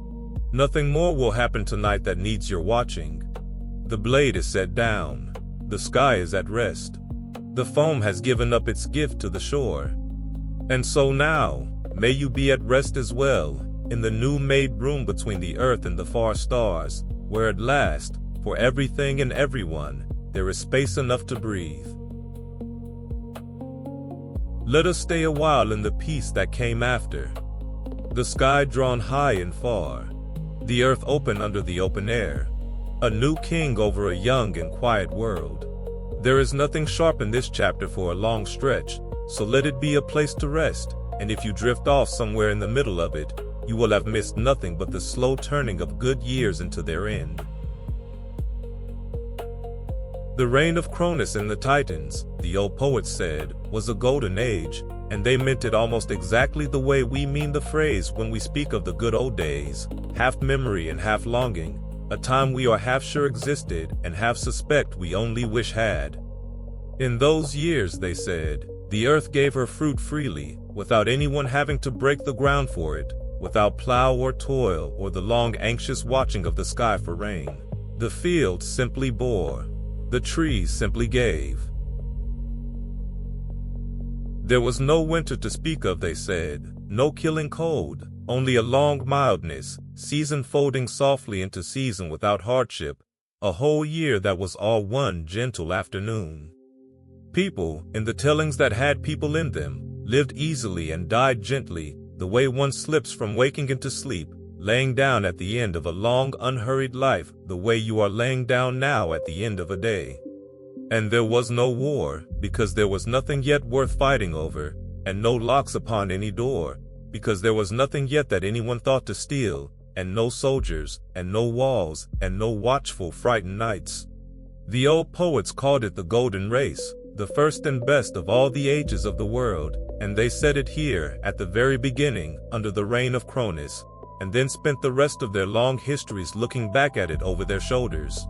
Nothing more will happen tonight that needs your watching. The blade is set down. The sky is at rest. The foam has given up its gift to the shore. And so now, may you be at rest as well, in the new-made room between the earth and the far stars, where at last, for everything and everyone, there is space enough to breathe. Let us stay a while in the peace that came after. The sky drawn high and far. The earth open under the open air. A new king over a young and quiet world. There is nothing sharp in this chapter for a long stretch, so let it be a place to rest, and if you drift off somewhere in the middle of it, you will have missed nothing but the slow turning of good years into their end. The reign of Cronus and the Titans, the old poets said, was a golden age, and they meant it almost exactly the way we mean the phrase when we speak of the good old days, half memory and half longing, a time we are half sure existed and half suspect we only wish had. In those years, they said, the earth gave her fruit freely, without anyone having to break the ground for it, without plow or toil or the long anxious watching of the sky for rain. The fields simply bore. The trees simply gave. There was no winter to speak of, they said, no killing cold, only a long mildness, season folding softly into season without hardship, a whole year that was all one gentle afternoon. People, in the tellings that had people in them, lived easily and died gently, the way one slips from waking into sleep, laying down at the end of a long, unhurried life, the way you are laying down now at the end of a day. And there was no war, because there was nothing yet worth fighting over, and no locks upon any door, because there was nothing yet that anyone thought to steal, and no soldiers, and no walls, and no watchful, frightened nights. The old poets called it the golden race, the first and best of all the ages of the world, and they said it here, at the very beginning, under the reign of Cronus, and then spent the rest of their long histories looking back at it over their shoulders.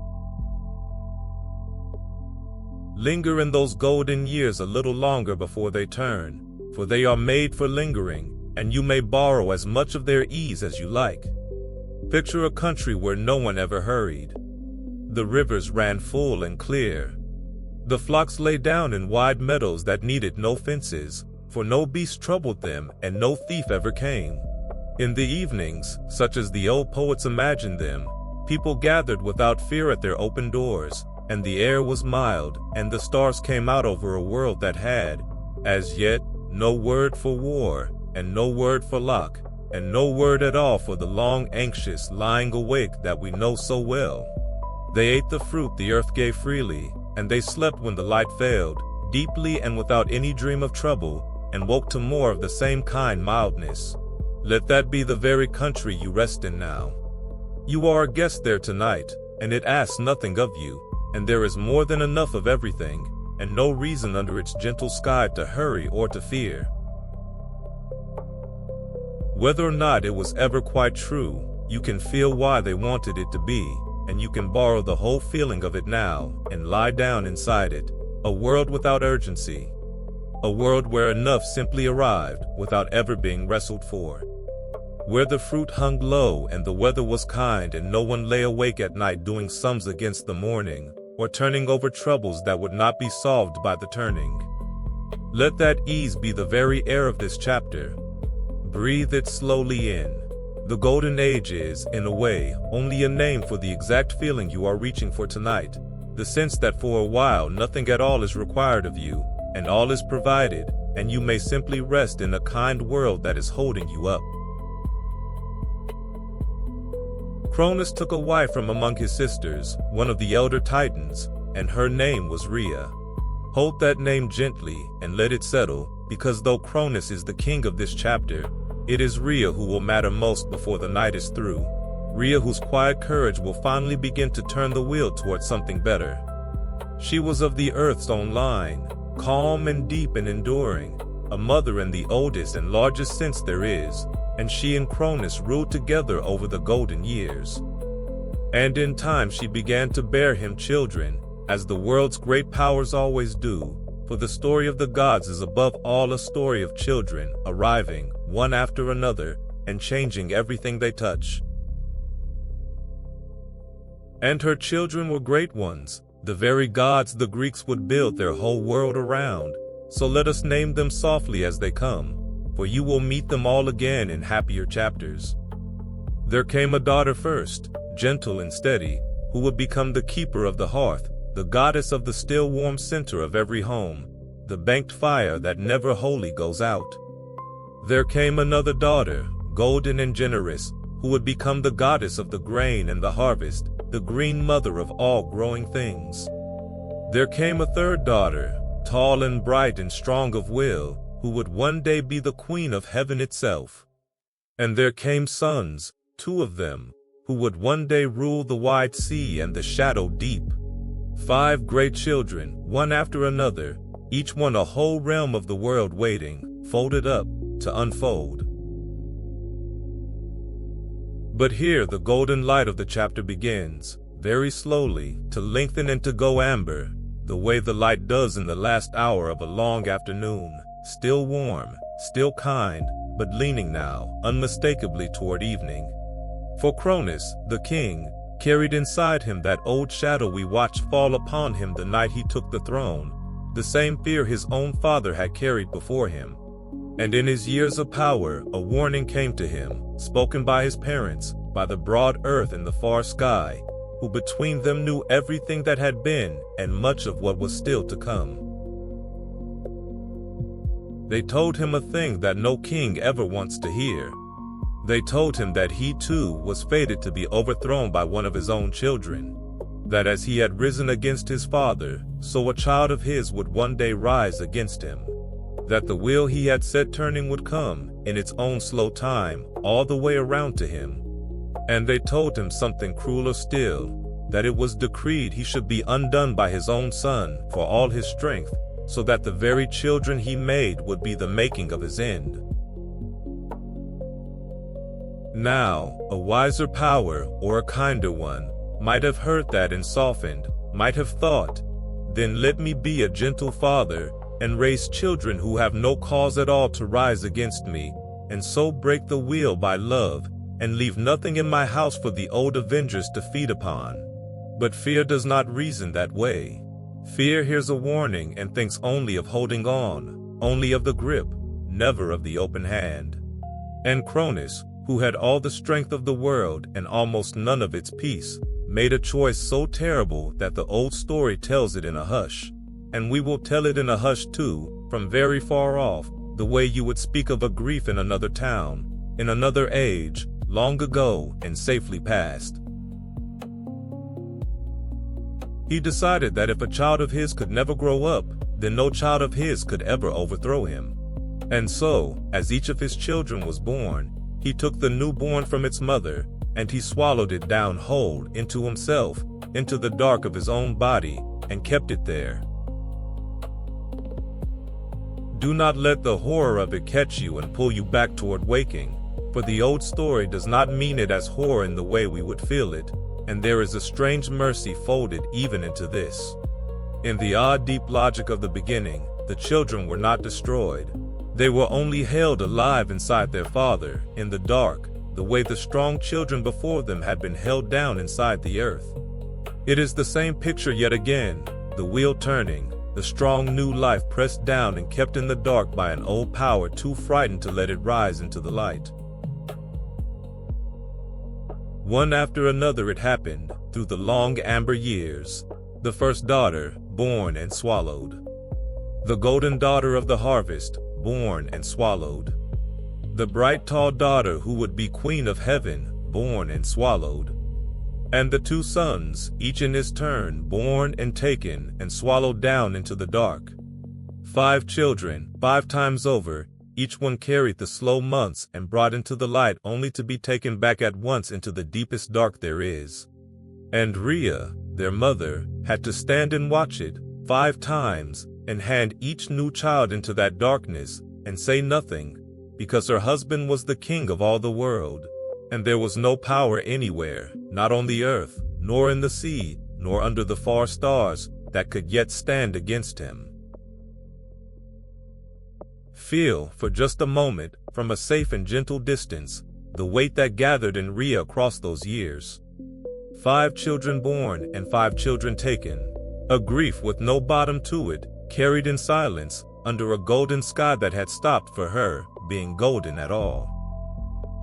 Linger in those golden years a little longer before they turn, for they are made for lingering, and you may borrow as much of their ease as you like. Picture a country where no one ever hurried. The rivers ran full and clear. The flocks lay down in wide meadows that needed no fences, for no beast troubled them and no thief ever came. In the evenings, such as the old poets imagined them, people gathered without fear at their open doors, and the air was mild, and the stars came out over a world that had, as yet, no word for war, and no word for lock, and no word at all for the long, anxious lying awake that we know so well. They ate the fruit the earth gave freely, and they slept when the light failed, deeply and without any dream of trouble, and woke to more of the same kind mildness. Let that be the very country you rest in now. You are a guest there tonight, and it asks nothing of you, and there is more than enough of everything, and no reason under its gentle sky to hurry or to fear. Whether or not it was ever quite true, you can feel why they wanted it to be, and you can borrow the whole feeling of it now and lie down inside it. A world without urgency. A world where enough simply arrived without ever being wrestled for. Where the fruit hung low and the weather was kind and no one lay awake at night doing sums against the morning, or turning over troubles that would not be solved by the turning. Let that ease be the very air of this chapter. Breathe it slowly in. The golden age is, in a way, only a name for the exact feeling you are reaching for tonight. The sense that for a while nothing at all is required of you, and all is provided, and you may simply rest in a kind world that is holding you up. Cronus took a wife from among his sisters, one of the elder Titans, and her name was Rhea. Hold that name gently and let it settle, because though Cronus is the king of this chapter, it is Rhea who will matter most before the night is through. Rhea whose quiet courage will finally begin to turn the wheel towards something better. She was of the earth's own line, calm and deep and enduring, a mother in the oldest and largest sense there is, and she and Cronus ruled together over the golden years. And in time she began to bear him children, as the world's great powers always do, for the story of the gods is above all a story of children arriving, one after another, and changing everything they touch. And her children were great ones, the very gods the Greeks would build their whole world around, so let us name them softly as they come, for you will meet them all again in happier chapters. There came a daughter first, gentle and steady, who would become the keeper of the hearth, the goddess of the still warm center of every home, the banked fire that never wholly goes out. There came another daughter, golden and generous, who would become the goddess of the grain and the harvest, the green mother of all growing things. There came a third daughter, tall and bright and strong of will, who would one day be the queen of heaven itself. And there came sons, 2 of them, who would one day rule the wide sea and the shadow deep. 5 great children, one after another, each one a whole realm of the world waiting, folded up, to unfold. But here the golden light of the chapter begins, very slowly, to lengthen and to go amber, the way the light does in the last hour of a long afternoon, still warm, still kind, but leaning now, unmistakably toward evening. For Cronus, the king, carried inside him that old shadow we watched fall upon him the night he took the throne, the same fear his own father had carried before him. And in his years of power, a warning came to him, spoken by his parents, by the broad earth and the far sky, who between them knew everything that had been and much of what was still to come. They told him a thing that no king ever wants to hear. They told him that he too was fated to be overthrown by one of his own children, that as he had risen against his father, so a child of his would one day rise against him, that the wheel he had set turning would come, in its own slow time, all the way around to him. And they told him something crueler still, that it was decreed he should be undone by his own son for all his strength, so that the very children he made would be the making of his end. Now, a wiser power, or a kinder one, might have heard that and softened, might have thought, then let me be a gentle father, and raise children who have no cause at all to rise against me, and so break the wheel by love, and leave nothing in my house for the old avengers to feed upon. But fear does not reason that way. Fear hears a warning and thinks only of holding on, only of the grip, never of the open hand. And Cronus, who had all the strength of the world and almost none of its peace, made a choice so terrible that the old story tells it in a hush. And we will tell it in a hush too, from very far off, the way you would speak of a grief in another town, in another age, long ago and safely past. He decided that if a child of his could never grow up, then no child of his could ever overthrow him. And so, as each of his children was born, he took the newborn from its mother, and he swallowed it down whole into himself, into the dark of his own body, and kept it there. Do not let the horror of it catch you and pull you back toward waking, for the old story does not mean it as horror in the way we would feel it, and there is a strange mercy folded even into this. In the odd deep logic of the beginning, the children were not destroyed. They were only held alive inside their father, in the dark, the way the strong children before them had been held down inside the earth. It is the same picture yet again, the wheel turning, the strong new life pressed down and kept in the dark by an old power too frightened to let it rise into the light. One after another it happened, through the long amber years. The first daughter, born and swallowed. The golden daughter of the harvest, born and swallowed. The bright tall daughter who would be queen of heaven, born and swallowed. And the two sons, each in his turn, born and taken and swallowed down into the dark. 5 children, 5 times over, each one carried the slow months and brought into the light only to be taken back at once into the deepest dark there is. And Rhea, their mother, had to stand and watch it, 5 times, and hand each new child into that darkness, and say nothing, because her husband was the king of all the world, and there was no power anywhere, not on the earth, nor in the sea, nor under the far stars, that could yet stand against him. Feel, for just a moment, from a safe and gentle distance, the weight that gathered in Rhea across those years. 5 children born and 5 children taken, a grief with no bottom to it, carried in silence, under a golden sky that had stopped for her, being golden at all.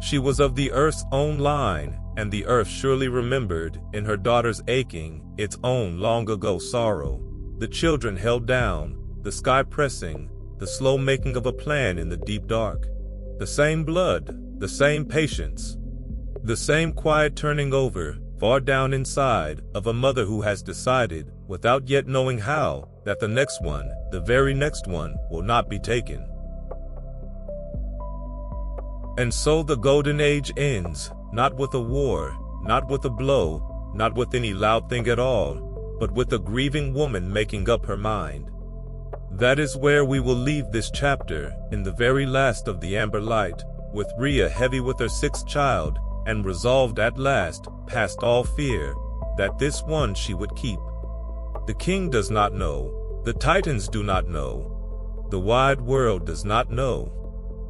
She was of the earth's own line, and the earth surely remembered, in her daughter's aching, its own long-ago sorrow. The children held down, the sky pressing, the slow making of a plan in the deep dark. The same blood, the same patience, the same quiet turning over, far down inside, of a mother who has decided, without yet knowing how, that the next one, the very next one, will not be taken. And so the golden age ends, not with a war, not with a blow, not with any loud thing at all, but with a grieving woman making up her mind. That is where we will leave this chapter, in the very last of the amber light, with Rhea heavy with her 6th child, and resolved at last, past all fear, that this one she would keep. The king does not know, the titans do not know, the wide world does not know.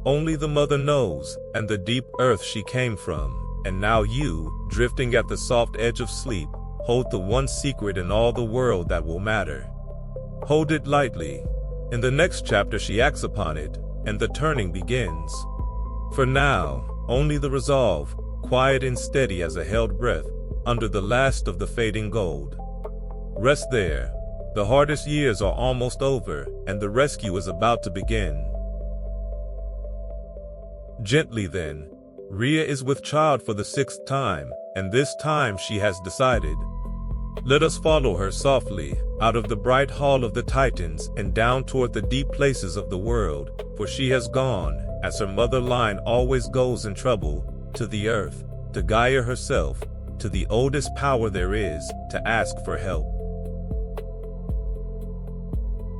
Only the mother knows, and the deep earth she came from, and now you, drifting at the soft edge of sleep, hold the one secret in all the world that will matter. Hold it lightly. In the next chapter she acts upon it, and the turning begins. For now, only the resolve, quiet and steady as a held breath, under the last of the fading gold. Rest there. The hardest years are almost over, and the rescue is about to begin. Gently then, Rhea is with child for the 6th time, and this time she has decided. Let us follow her softly, out of the bright hall of the Titans and down toward the deep places of the world, for she has gone, as her mother line always goes in trouble, to the earth, to Gaia herself, to the oldest power there is, to ask for help.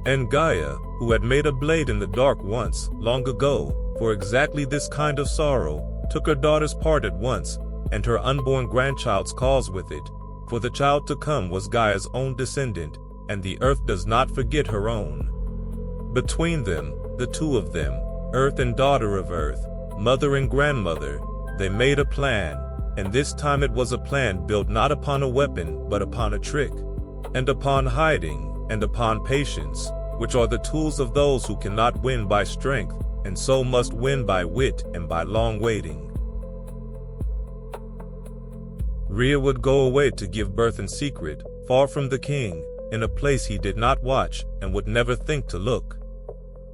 And Gaia, who had made a blade in the dark once, long ago, for exactly this kind of sorrow, took her daughter's part at once, and her unborn grandchild's cause with it, for the child to come was Gaia's own descendant, and the earth does not forget her own. Between them, the two of them, earth and daughter of earth, mother and grandmother, they made a plan, and this time it was a plan built not upon a weapon but upon a trick, and upon hiding, and upon patience, which are the tools of those who cannot win by strength, and so must win by wit and by long waiting. Rhea would go away to give birth in secret, far from the king, in a place he did not watch and would never think to look.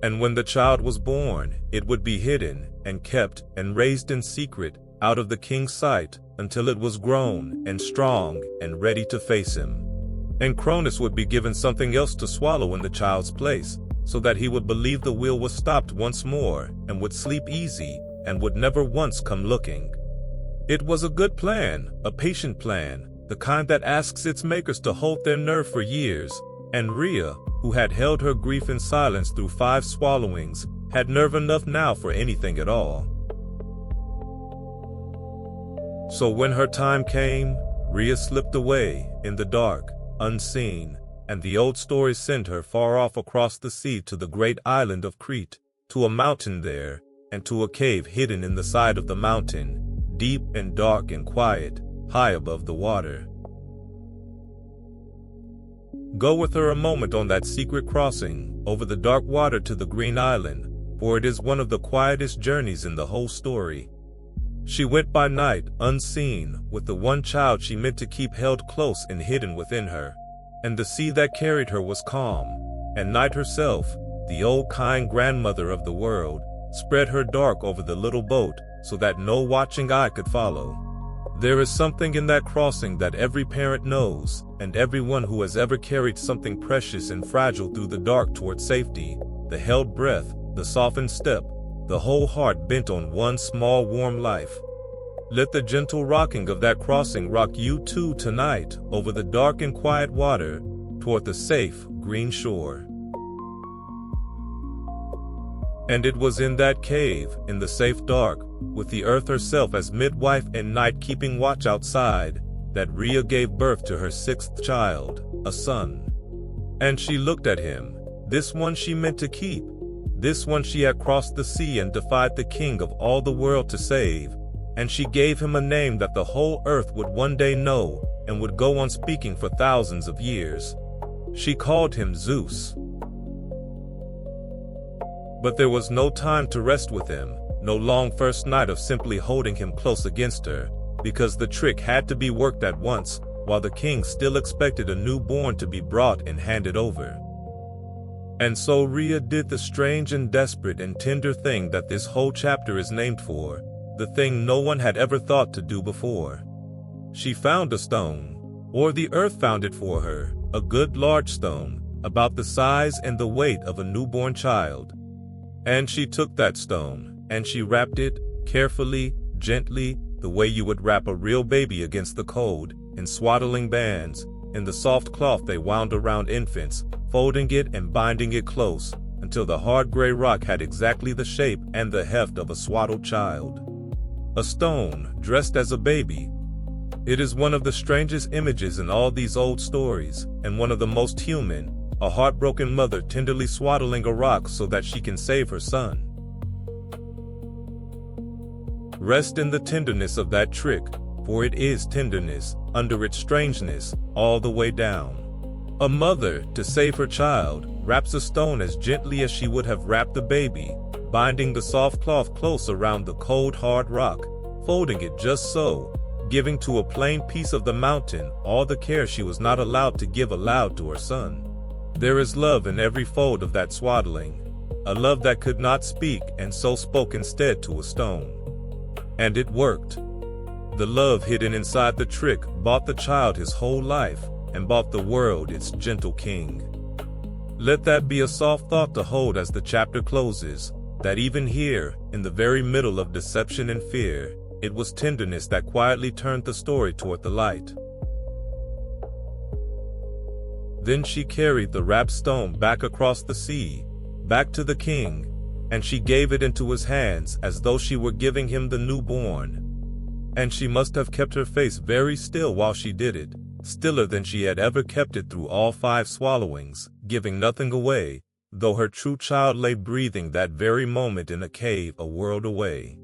And when the child was born, it would be hidden, and kept, and raised in secret, out of the king's sight, until it was grown, and strong, and ready to face him. And Cronus would be given something else to swallow in the child's place, so that he would believe the wheel was stopped once more and would sleep easy and would never once come looking. It was a good plan, a patient plan, the kind that asks its makers to hold their nerve for years, and Rhea, who had held her grief in silence through 5 swallowings, had nerve enough now for anything at all. So when her time came, Rhea slipped away, in the dark, unseen, and the old stories sent her far off across the sea to the great island of Crete, to a mountain there, and to a cave hidden in the side of the mountain, deep and dark and quiet, high above the water. Go with her a moment on that secret crossing, over the dark water to the green island, for it is one of the quietest journeys in the whole story. She went by night, unseen, with the one child she meant to keep held close and hidden within her. And the sea that carried her was calm, and night herself, the old kind grandmother of the world, spread her dark over the little boat so that no watching eye could follow. There is something in that crossing that every parent knows, and everyone who has ever carried something precious and fragile through the dark toward safety, the held breath, the softened step, the whole heart bent on one small warm life. Let the gentle rocking of that crossing rock you too tonight over the dark and quiet water toward the safe, green shore. And it was in that cave, in the safe dark, with the earth herself as midwife and night keeping watch outside, that Rhea gave birth to her 6th child, a son. And she looked at him, this one she meant to keep, this one she had crossed the sea and defied the king of all the world to save, and she gave him a name that the whole earth would one day know and would go on speaking for thousands of years. She called him Zeus. But there was no time to rest with him, no long first night of simply holding him close against her, because the trick had to be worked at once, while the king still expected a newborn to be brought and handed over. And so Rhea did the strange and desperate and tender thing that this whole chapter is named for, the thing no one had ever thought to do before. She found a stone, or the earth found it for her, a good large stone, about the size and the weight of a newborn child. And she took that stone, and she wrapped it, carefully, gently, the way you would wrap a real baby against the cold, in swaddling bands, in the soft cloth they wound around infants, folding it and binding it close, until the hard gray rock had exactly the shape and the heft of a swaddled child. A stone, dressed as a baby. It is one of the strangest images in all these old stories, and one of the most human, a heartbroken mother tenderly swaddling a rock so that she can save her son. Rest in the tenderness of that trick, for it is tenderness, under its strangeness, all the way down. A mother, to save her child, wraps a stone as gently as she would have wrapped the baby, binding the soft cloth close around the cold, hard rock, folding it just so, giving to a plain piece of the mountain all the care she was not allowed to give aloud to her son. There is love in every fold of that swaddling, a love that could not speak and so spoke instead to a stone. And it worked. The love hidden inside the trick bought the child his whole life and bought the world its gentle king. Let that be a soft thought to hold as the chapter closes, that even here, in the very middle of deception and fear, it was tenderness that quietly turned the story toward the light. Then she carried the wrapped stone back across the sea, back to the king, and she gave it into his hands as though she were giving him the newborn. And she must have kept her face very still while she did it, stiller than she had ever kept it through all 5 swallowings, giving nothing away, though her true child lay breathing that very moment in a cave a world away.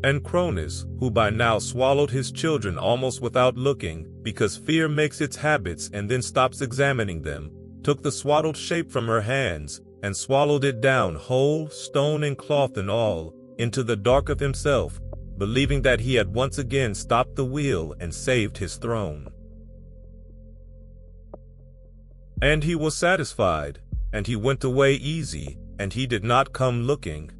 And Cronus, who by now swallowed his children almost without looking, because fear makes its habits and then stops examining them, took the swaddled shape from her hands, and swallowed it down whole, stone and cloth and all, into the dark of himself, believing that he had once again stopped the wheel and saved his throne. And he was satisfied, and he went away easy, and he did not come looking.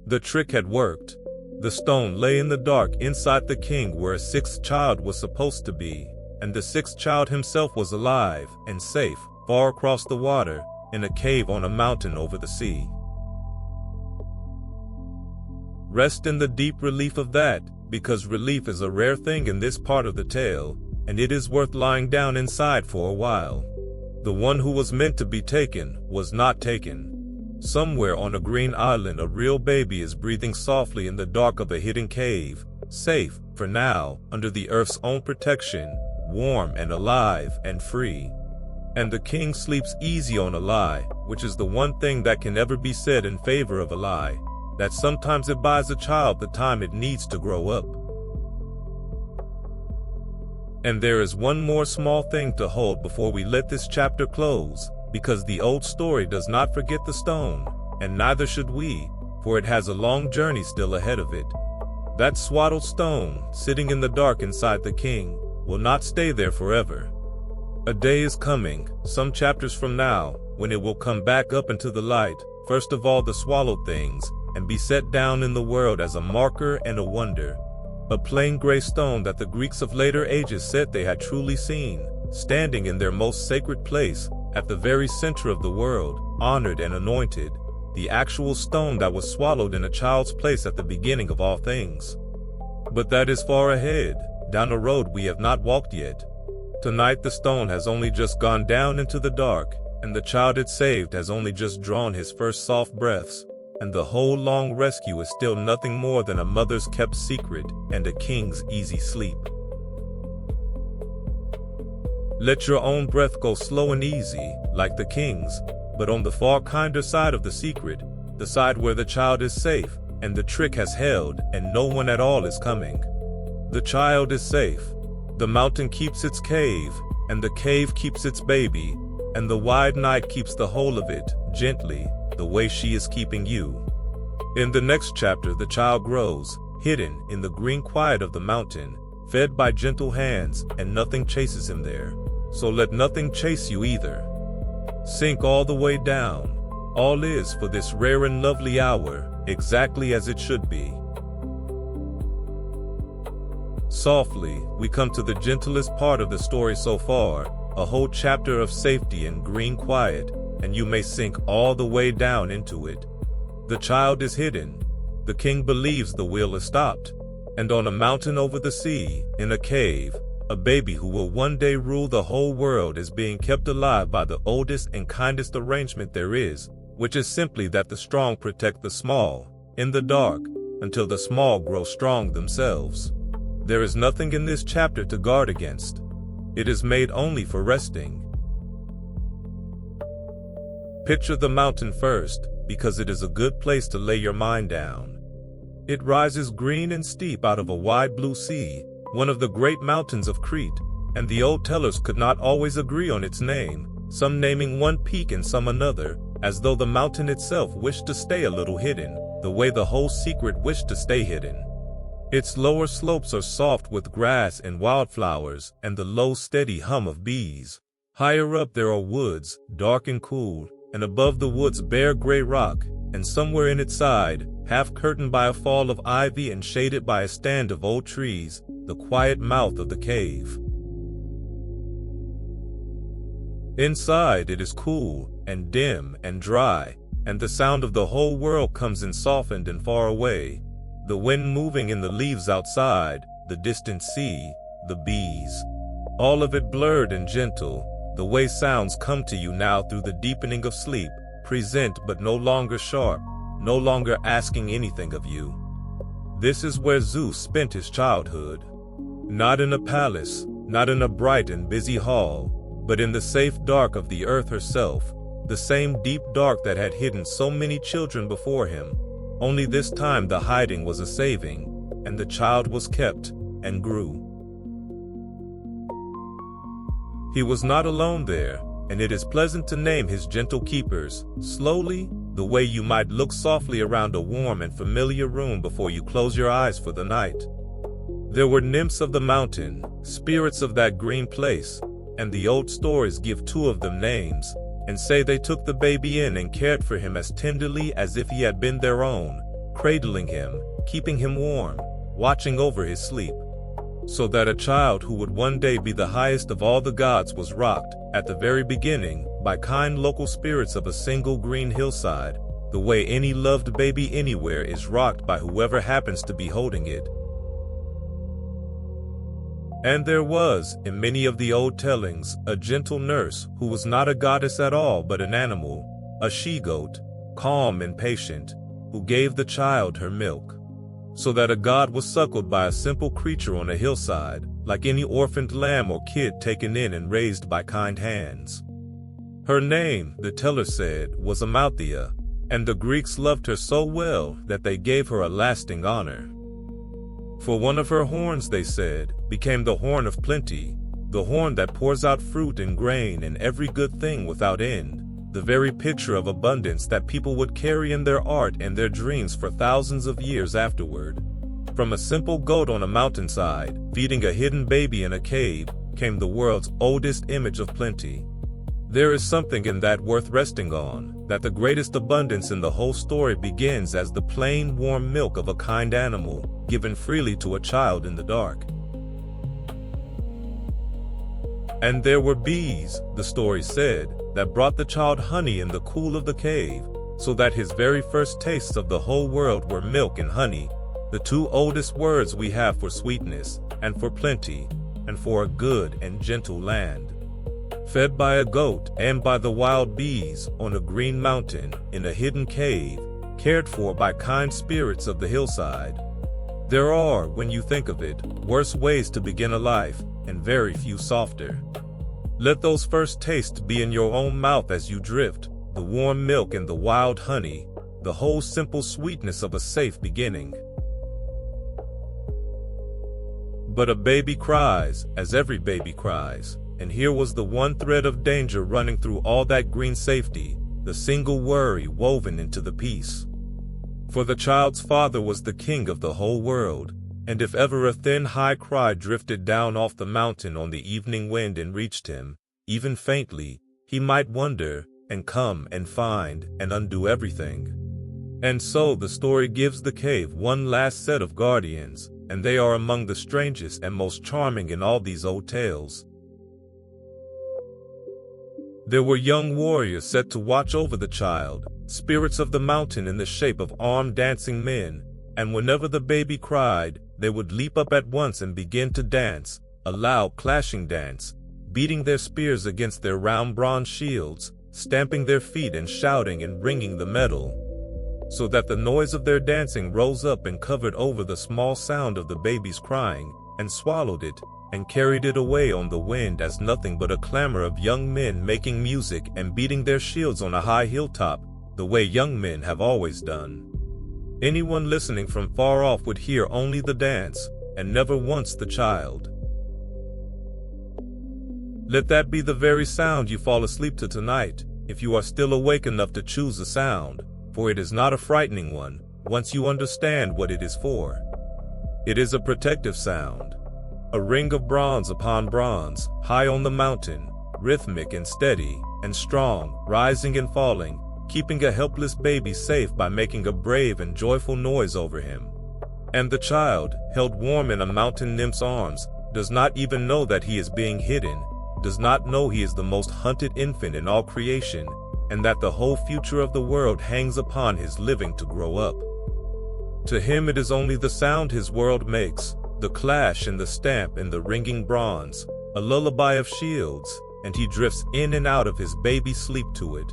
The trick had worked. The stone lay in the dark inside the king where a 6th child was supposed to be, and the 6th child himself was alive and safe, far across the water, in a cave on a mountain over the sea. Rest in the deep relief of that, because relief is a rare thing in this part of the tale, and it is worth lying down inside for a while. The one who was meant to be taken was not taken. Somewhere on a green island, a real baby is breathing softly in the dark of a hidden cave, safe, for now, under the earth's own protection, warm and alive and free. And the king sleeps easy on a lie, which is the one thing that can ever be said in favor of a lie, that sometimes it buys a child the time it needs to grow up. And there is one more small thing to hold before we let this chapter close, because the old story does not forget the stone, and neither should we, for it has a long journey still ahead of it. That swaddled stone, sitting in the dark inside the king, will not stay there forever. A day is coming, some chapters from now, when it will come back up into the light, first of all the swallowed things, and be set down in the world as a marker and a wonder. A plain gray stone that the Greeks of later ages said they had truly seen, standing in their most sacred place, at the very center of the world, honored and anointed, the actual stone that was swallowed in a child's place at the beginning of all things. But that is far ahead, down a road we have not walked yet. Tonight the stone has only just gone down into the dark, and the child it saved has only just drawn his first soft breaths, and the whole long rescue is still nothing more than a mother's kept secret and a king's easy sleep. Let your own breath go slow and easy, like the king's, but on the far kinder side of the secret, the side where the child is safe, and the trick has held, and no one at all is coming. The child is safe. The mountain keeps its cave, and the cave keeps its baby, and the wide night keeps the whole of it, gently, the way she is keeping you. In the next chapter the child grows, hidden in the green quiet of the mountain, fed by gentle hands, and nothing chases him there. So let nothing chase you either. Sink all the way down. All is for this rare and lovely hour, exactly as it should be. Softly, we come to the gentlest part of the story so far, a whole chapter of safety and green quiet, and you may sink all the way down into it. The child is hidden. The king believes the wheel is stopped. And on a mountain over the sea, in a cave, a baby who will one day rule the whole world is being kept alive by the oldest and kindest arrangement there is, which is simply that the strong protect the small, in the dark, until the small grow strong themselves. There is nothing in this chapter to guard against. It is made only for resting. Picture the mountain first, because it is a good place to lay your mind down. It rises green and steep out of a wide blue sea, one of the great mountains of Crete, and the old tellers could not always agree on its name, some naming one peak and some another, as though the mountain itself wished to stay a little hidden, the way the whole secret wished to stay hidden. Its lower slopes are soft with grass and wildflowers and the low steady hum of bees. Higher up there are woods, dark and cool, and above the woods bare gray rock, and somewhere in its side, half curtained by a fall of ivy and shaded by a stand of old trees, the quiet mouth of the cave. Inside it is cool, and dim, and dry, and the sound of the whole world comes in softened and far away. The wind moving in the leaves outside, the distant sea, the bees. All of it blurred and gentle, the way sounds come to you now through the deepening of sleep, present but no longer sharp, no longer asking anything of you. This is where Zeus spent his childhood. Not in a palace, not in a bright and busy hall, but in the safe dark of the earth herself, the same deep dark that had hidden so many children before him. Only this time the hiding was a saving, and the child was kept, and grew. He was not alone there, and it is pleasant to name his gentle keepers, slowly, the way you might look softly around a warm and familiar room before you close your eyes for the night. There were nymphs of the mountain, spirits of that green place, and the old stories give two of them names, and say they took the baby in and cared for him as tenderly as if he had been their own, cradling him, keeping him warm, watching over his sleep. So that a child who would one day be the highest of all the gods was rocked, at the very beginning, by kind local spirits of a single green hillside, the way any loved baby anywhere is rocked by whoever happens to be holding it. And there was, in many of the old tellings, a gentle nurse who was not a goddess at all but an animal, a she-goat, calm and patient, who gave the child her milk. So that a god was suckled by a simple creature on a hillside, like any orphaned lamb or kid taken in and raised by kind hands. Her name, the teller said, was Amalthea, and the Greeks loved her so well that they gave her a lasting honor. For one of her horns, they said, became the horn of plenty, the horn that pours out fruit and grain and every good thing without end, the very picture of abundance that people would carry in their art and their dreams for thousands of years afterward. From a simple goat on a mountainside, feeding a hidden baby in a cave, came the world's oldest image of plenty. There is something in that worth resting on, that the greatest abundance in the whole story begins as the plain, warm milk of a kind animal, given freely to a child in the dark. And there were bees, the story said, that brought the child honey in the cool of the cave, so that his very first tastes of the whole world were milk and honey, the two oldest words we have for sweetness, and for plenty, and for a good and gentle land. Fed by a goat and by the wild bees on a green mountain in a hidden cave, cared for by kind spirits of the hillside. There are, when you think of it, worse ways to begin a life, and very few softer. Let those first tastes be in your own mouth as you drift, the warm milk and the wild honey, the whole simple sweetness of a safe beginning. But a baby cries, as every baby cries, and here was the one thread of danger running through all that green safety, the single worry woven into the peace. For the child's father was the king of the whole world, and if ever a thin high cry drifted down off the mountain on the evening wind and reached him, even faintly, he might wonder, and come and find, and undo everything. And so the story gives the cave one last set of guardians, and they are among the strangest and most charming in all these old tales. There were young warriors set to watch over the child, spirits of the mountain in the shape of armed dancing men, and whenever the baby cried, they would leap up at once and begin to dance, a loud clashing dance, beating their spears against their round bronze shields, stamping their feet and shouting and ringing the metal, so that the noise of their dancing rose up and covered over the small sound of the baby's crying, and swallowed it, and carried it away on the wind as nothing but a clamor of young men making music and beating their shields on a high hilltop, the way young men have always done. Anyone listening from far off would hear only the dance, and never once the child. Let that be the very sound you fall asleep to tonight, if you are still awake enough to choose a sound, for it is not a frightening one, once you understand what it is for. It is a protective sound. A ring of bronze upon bronze, high on the mountain, rhythmic and steady, and strong, rising and falling, keeping a helpless baby safe by making a brave and joyful noise over him. And the child, held warm in a mountain nymph's arms, does not even know that he is being hidden, does not know he is the most hunted infant in all creation, and that the whole future of the world hangs upon his living to grow up. To him it is only the sound his world makes, the clash and the stamp and the ringing bronze, a lullaby of shields, and he drifts in and out of his baby sleep to it,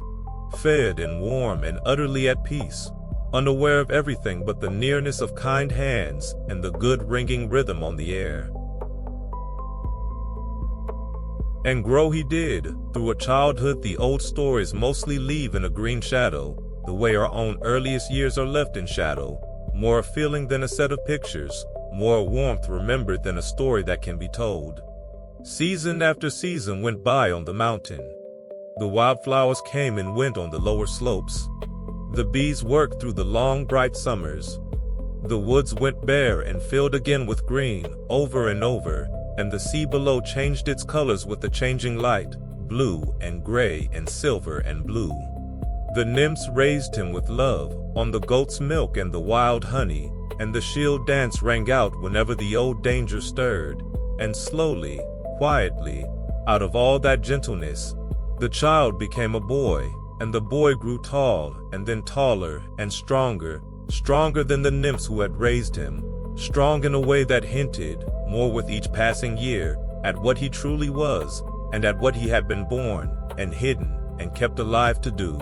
fed and warm and utterly at peace, unaware of everything but the nearness of kind hands and the good ringing rhythm on the air. And grow he did, through a childhood the old stories mostly leave in a green shadow, the way our own earliest years are left in shadow, more a feeling than a set of pictures, more warmth remembered than a story that can be told. Season after season went by on the mountain. The wildflowers came and went on the lower slopes. The bees worked through the long bright summers. The woods went bare and filled again with green, over and over, and the sea below changed its colors with the changing light, blue and gray and silver and blue. The nymphs raised him with love, on the goat's milk and the wild honey, and the shield dance rang out whenever the old danger stirred, and slowly, quietly, out of all that gentleness, The child became a boy, and the boy grew tall, and then taller, and stronger than the nymphs who had raised him, strong in a way that hinted, more with each passing year, at what he truly was, and at what he had been born, and hidden, and kept alive to do.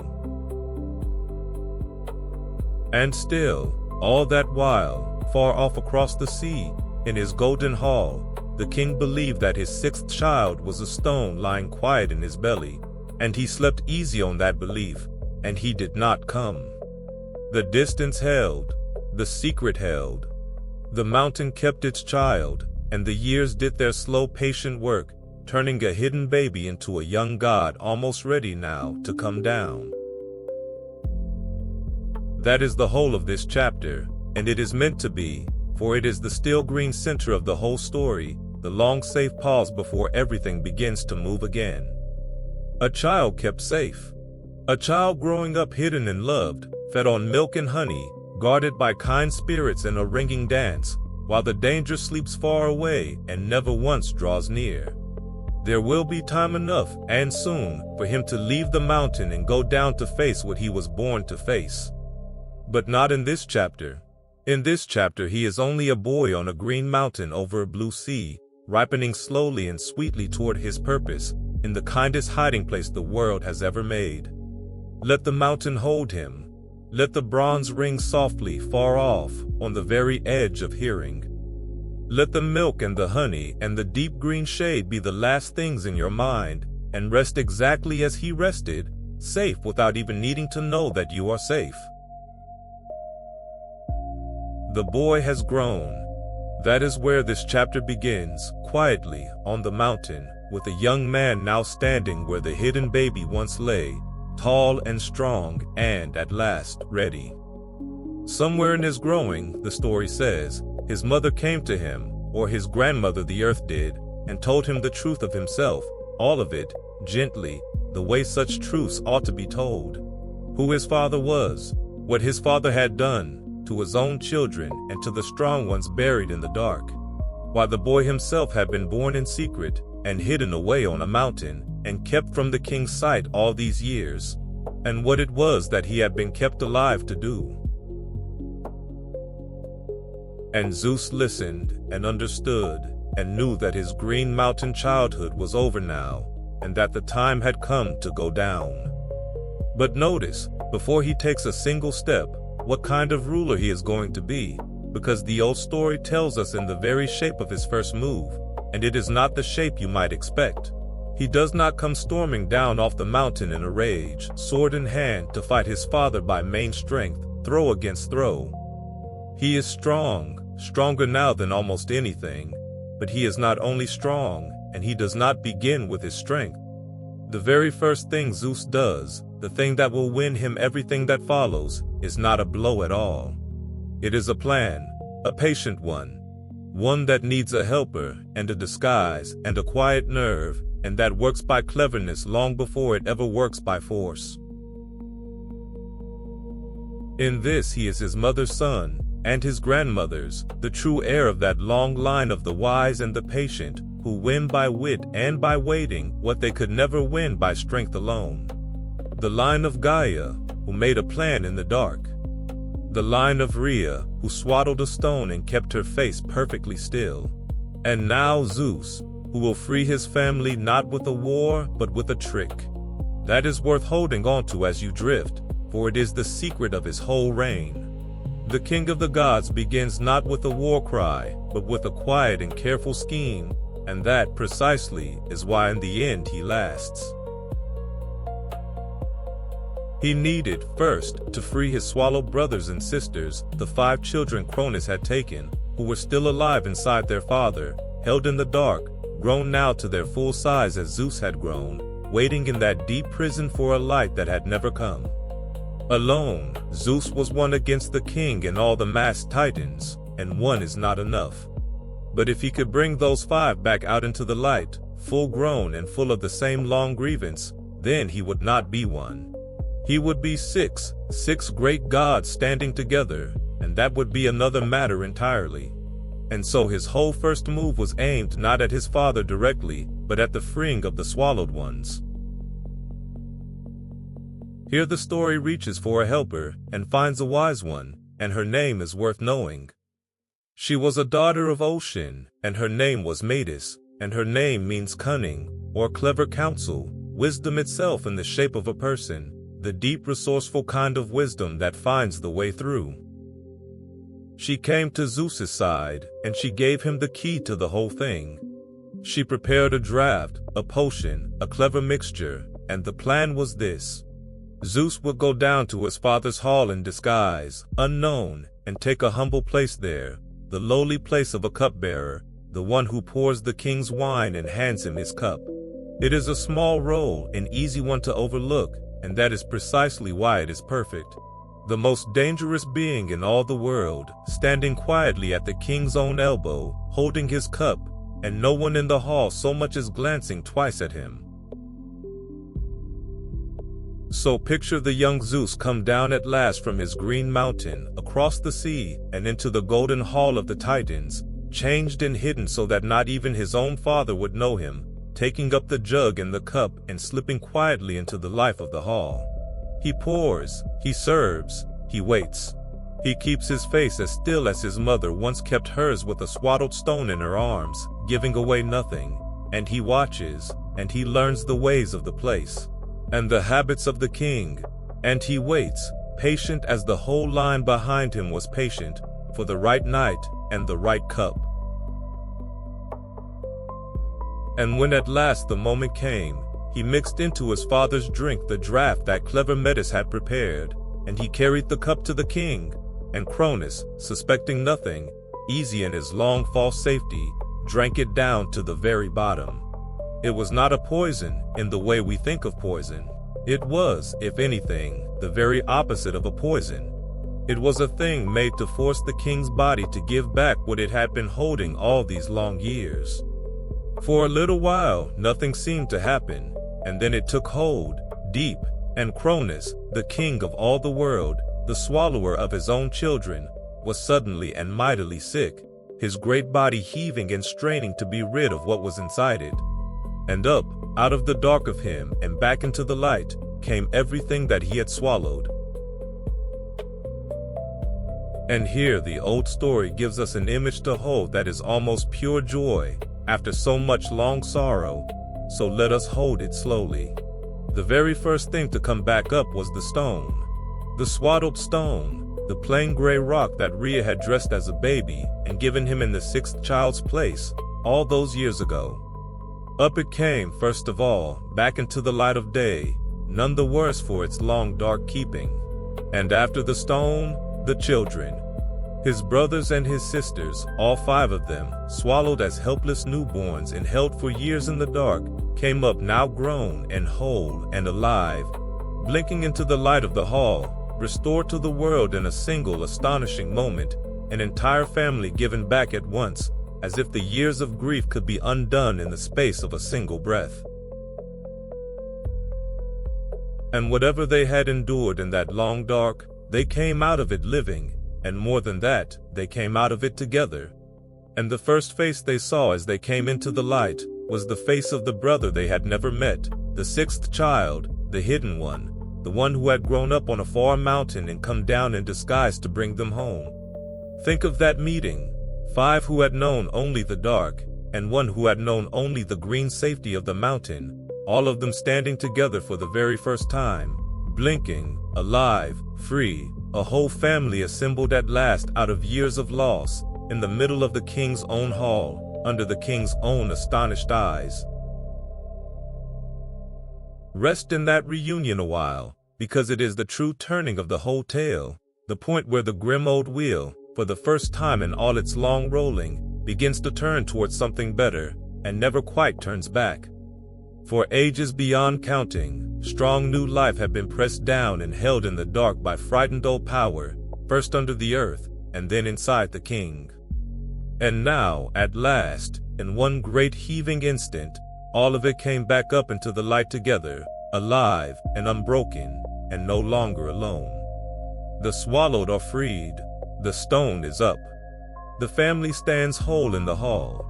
And still, all that while, far off across the sea, in his golden hall, the king believed that his sixth child was a stone lying quiet in his belly, and he slept easy on that belief, and he did not come. The distance held, the secret held. The mountain kept its child, and the years did their slow, patient work, turning a hidden baby into a young god almost ready now to come down. That is the whole of this chapter, and it is meant to be, for it is the still green center of the whole story, the long safe pause before everything begins to move again. A child kept safe. A child growing up hidden and loved, fed on milk and honey, guarded by kind spirits in a ringing dance, while the danger sleeps far away and never once draws near. There will be time enough, and soon, for him to leave the mountain and go down to face what he was born to face. But not in this chapter. In this chapter he is only a boy on a green mountain over a blue sea, ripening slowly and sweetly toward his purpose, in the kindest hiding place the world has ever made. Let the mountain hold him. Let the bronze ring softly far off, on the very edge of hearing. Let the milk and the honey and the deep green shade be the last things in your mind, and rest exactly as he rested, safe without even needing to know that you are safe. The boy has grown. That is where this chapter begins, quietly, on the mountain, with a young man now standing where the hidden baby once lay, tall and strong, and, at last, ready. Somewhere in his growing, the story says, his mother came to him, or his grandmother the earth did, and told him the truth of himself, all of it, gently, the way such truths ought to be told. Who his father was, what his father had done, to his own children and to the strong ones buried in the dark, while the boy himself had been born in secret and hidden away on a mountain and kept from the king's sight all these years, and what it was that he had been kept alive to do. And Zeus listened and understood and knew that his green mountain childhood was over now, and that the time had come to go down. But notice, before he takes a single step, what kind of ruler he is going to be, because the old story tells us in the very shape of his first move, and it is not the shape you might expect. He does not come storming down off the mountain in a rage, sword in hand, to fight his father by main strength, throw against throw. He is strong, stronger now than almost anything, but he is not only strong, and he does not begin with his strength. The very first thing Zeus does, the thing that will win him everything that follows, is not a blow at all. It is a plan, a patient one that needs a helper and a disguise and a quiet nerve, and that works by cleverness long before it ever works by force. In this he is his mother's son, and his grandmother's, the true heir of that long line of the wise and the patient, who win by wit and by waiting what they could never win by strength alone. The line of Gaia, who made a plan in the dark. The line of Rhea, who swaddled a stone and kept her face perfectly still. And now Zeus, who will free his family not with a war, but with a trick. That is worth holding on to as you drift, for it is the secret of his whole reign. The king of the gods begins not with a war cry, but with a quiet and careful scheme, and that, precisely, is why in the end he lasts. He needed, first, to free his swallowed brothers and sisters, the 5 children Cronus had taken, who were still alive inside their father, held in the dark, grown now to their full size as Zeus had grown, waiting in that deep prison for a light that had never come. Alone, Zeus was one against the king and all the masked titans, and one is not enough. But if he could bring those 5 back out into the light, full grown and full of the same long grievance, then he would not be one. He would be 6 great gods standing together, and that would be another matter entirely. And so his whole first move was aimed not at his father directly, but at the freeing of the swallowed ones. Here the story reaches for a helper and finds a wise one, and her name is worth knowing. She was a daughter of Ocean, and her name was Metis, and her name means cunning, or clever counsel, wisdom itself in the shape of a person, the deep resourceful kind of wisdom that finds the way through. She came to Zeus's side, and she gave him the key to the whole thing. She prepared a draft, a potion, a clever mixture, and the plan was this. Zeus would go down to his father's hall in disguise, unknown, and take a humble place there, the lowly place of a cupbearer, the one who pours the king's wine and hands him his cup. It is a small role, an easy one to overlook, and that is precisely why it is perfect. The most dangerous being in all the world, standing quietly at the king's own elbow, holding his cup, and no one in the hall so much as glancing twice at him. So picture the young Zeus come down at last from his green mountain, across the sea, and into the golden hall of the Titans, changed and hidden so that not even his own father would know him, taking up the jug and the cup and slipping quietly into the life of the hall. He pours, he serves, he waits. He keeps his face as still as his mother once kept hers with a swaddled stone in her arms, giving away nothing, and he watches, and he learns the ways of the place, and the habits of the king, and he waits, patient as the whole line behind him was patient, for the right night and the right cup. And when at last the moment came, he mixed into his father's drink the draught that clever Metis had prepared, and he carried the cup to the king, and Cronus, suspecting nothing, easy in his long false safety, drank it down to the very bottom. It was not a poison in the way we think of poison. It was, if anything, the very opposite of a poison. It was a thing made to force the king's body to give back what it had been holding all these long years. For a little while, nothing seemed to happen, and then it took hold, deep, and Cronus, the king of all the world, the swallower of his own children, was suddenly and mightily sick, his great body heaving and straining to be rid of what was inside it. And up, out of the dark of him and back into the light, came everything that he had swallowed. And here the old story gives us an image to hold that is almost pure joy, after so much long sorrow, so let us hold it slowly. The very first thing to come back up was the stone. The swaddled stone, the plain gray rock that Rhea had dressed as a baby and given him in the sixth child's place, all those years ago. Up it came first of all, back into the light of day, none the worse for its long dark keeping. And after the stone, the children. His brothers and his sisters, all 5 of them, swallowed as helpless newborns and held for years in the dark, came up now grown and whole and alive, blinking into the light of the hall, restored to the world in a single astonishing moment, an entire family given back at once, as if the years of grief could be undone in the space of a single breath. And whatever they had endured in that long dark, they came out of it living, and more than that, they came out of it together. And the first face they saw as they came into the light was the face of the brother they had never met, the 6th child, the hidden one, the one who had grown up on a far mountain and come down in disguise to bring them home. Think of that meeting, 5 who had known only the dark, and 1 who had known only the green safety of the mountain, all of them standing together for the very first time, blinking, alive, free, a whole family assembled at last out of years of loss, in the middle of the king's own hall, under the king's own astonished eyes. Rest in that reunion a while, because it is the true turning of the whole tale, the point where the grim old wheel, for the first time in all its long rolling, begins to turn towards something better, and never quite turns back. For ages beyond counting, strong new life had been pressed down and held in the dark by frightened old power, first under the earth, and then inside the king. And now, at last, in one great heaving instant, all of it came back up into the light together, alive and unbroken, and no longer alone. The swallowed are freed, the stone is up. The family stands whole in the hall.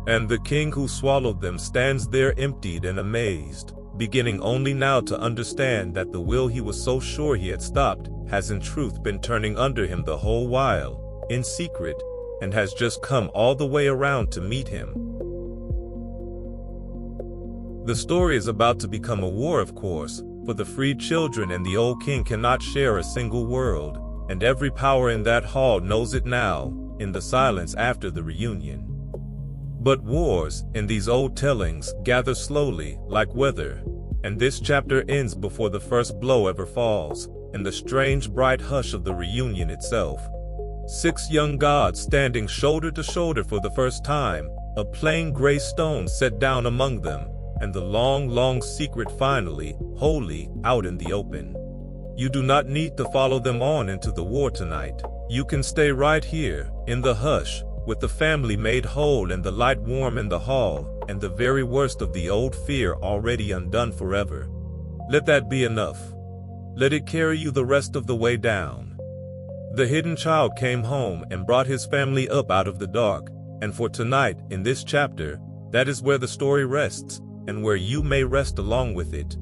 And the king who swallowed them stands there emptied and amazed, beginning only now to understand that the will he was so sure he had stopped has in truth been turning under him the whole while, in secret, and has just come all the way around to meet him. The story is about to become a war, of course, for the freed children and the old king cannot share a single world, and every power in that hall knows it now, in the silence after the reunion. But wars, in these old tellings, gather slowly, like weather, and this chapter ends before the first blow ever falls, in the strange bright hush of the reunion itself. 6 young gods standing shoulder to shoulder for the first time, a plain gray stone set down among them, and the long secret finally, wholly, out in the open. You do not need to follow them on into the war tonight. You can stay right here, in the hush, with the family made whole and the light warm in the hall, and the very worst of the old fear already undone forever. Let that be enough. Let it carry you the rest of the way down. The hidden child came home and brought his family up out of the dark, and for tonight, in this chapter, that is where the story rests, and where you may rest along with it.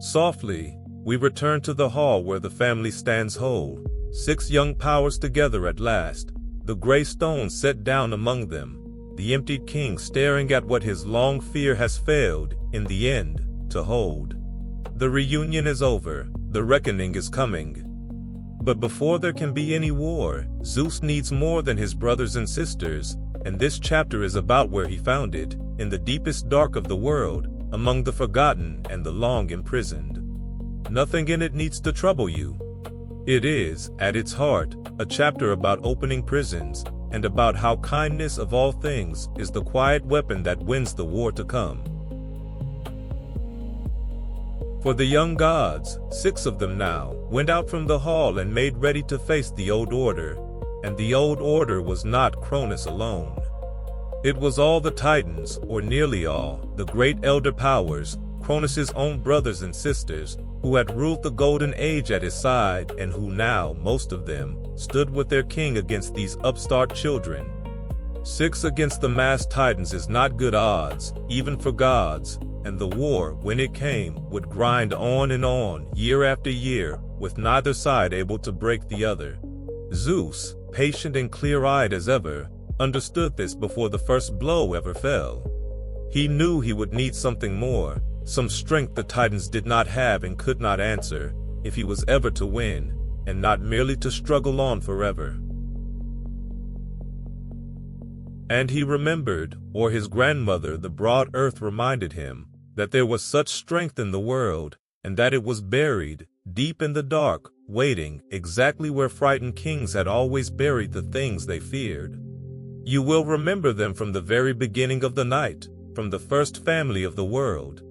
Softly, we return to the hall where the family stands whole, 6 young powers together at last, the gray stone set down among them, the emptied king staring at what his long fear has failed, in the end, to hold. The reunion is over, the reckoning is coming. But before there can be any war, Zeus needs more than his brothers and sisters, and this chapter is about where he found it, in the deepest dark of the world, among the forgotten and the long imprisoned. Nothing in it needs to trouble you. It is, at its heart, a chapter about opening prisons, and about how kindness of all things is the quiet weapon that wins the war to come. For the young gods, 6 of them now, went out from the hall and made ready to face the old order, and the old order was not Cronus alone. It was all the Titans, or nearly all, the great elder powers, Cronus's own brothers and sisters, who had ruled the golden age at his side and who now, most of them, stood with their king against these upstart children. 6 against the massed Titans is not good odds, even for gods, and the war, when it came, would grind on, year after year, with neither side able to break the other. Zeus, patient and clear-eyed as ever, understood this before the first blow ever fell. He knew he would need something more, some strength the Titans did not have and could not answer, if he was ever to win, and not merely to struggle on forever. And he remembered, or his grandmother the broad earth reminded him, that there was such strength in the world, and that it was buried, deep in the dark, waiting, exactly where frightened kings had always buried the things they feared. You will remember them from the very beginning of the night, from the first family of the world.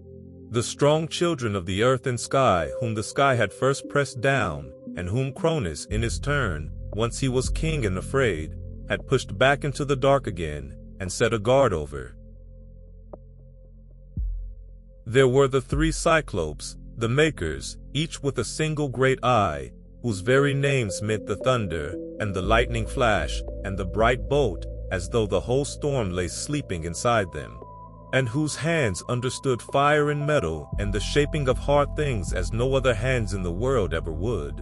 The strong children of the earth and sky whom the sky had first pressed down, and whom Cronus, in his turn, once he was king and afraid, had pushed back into the dark again, and set a guard over. There were the 3 Cyclopes, the makers, each with a single great eye, whose very names meant the thunder, and the lightning flash, and the bright bolt, as though the whole storm lay sleeping inside them, and whose hands understood fire and metal and the shaping of hard things as no other hands in the world ever would.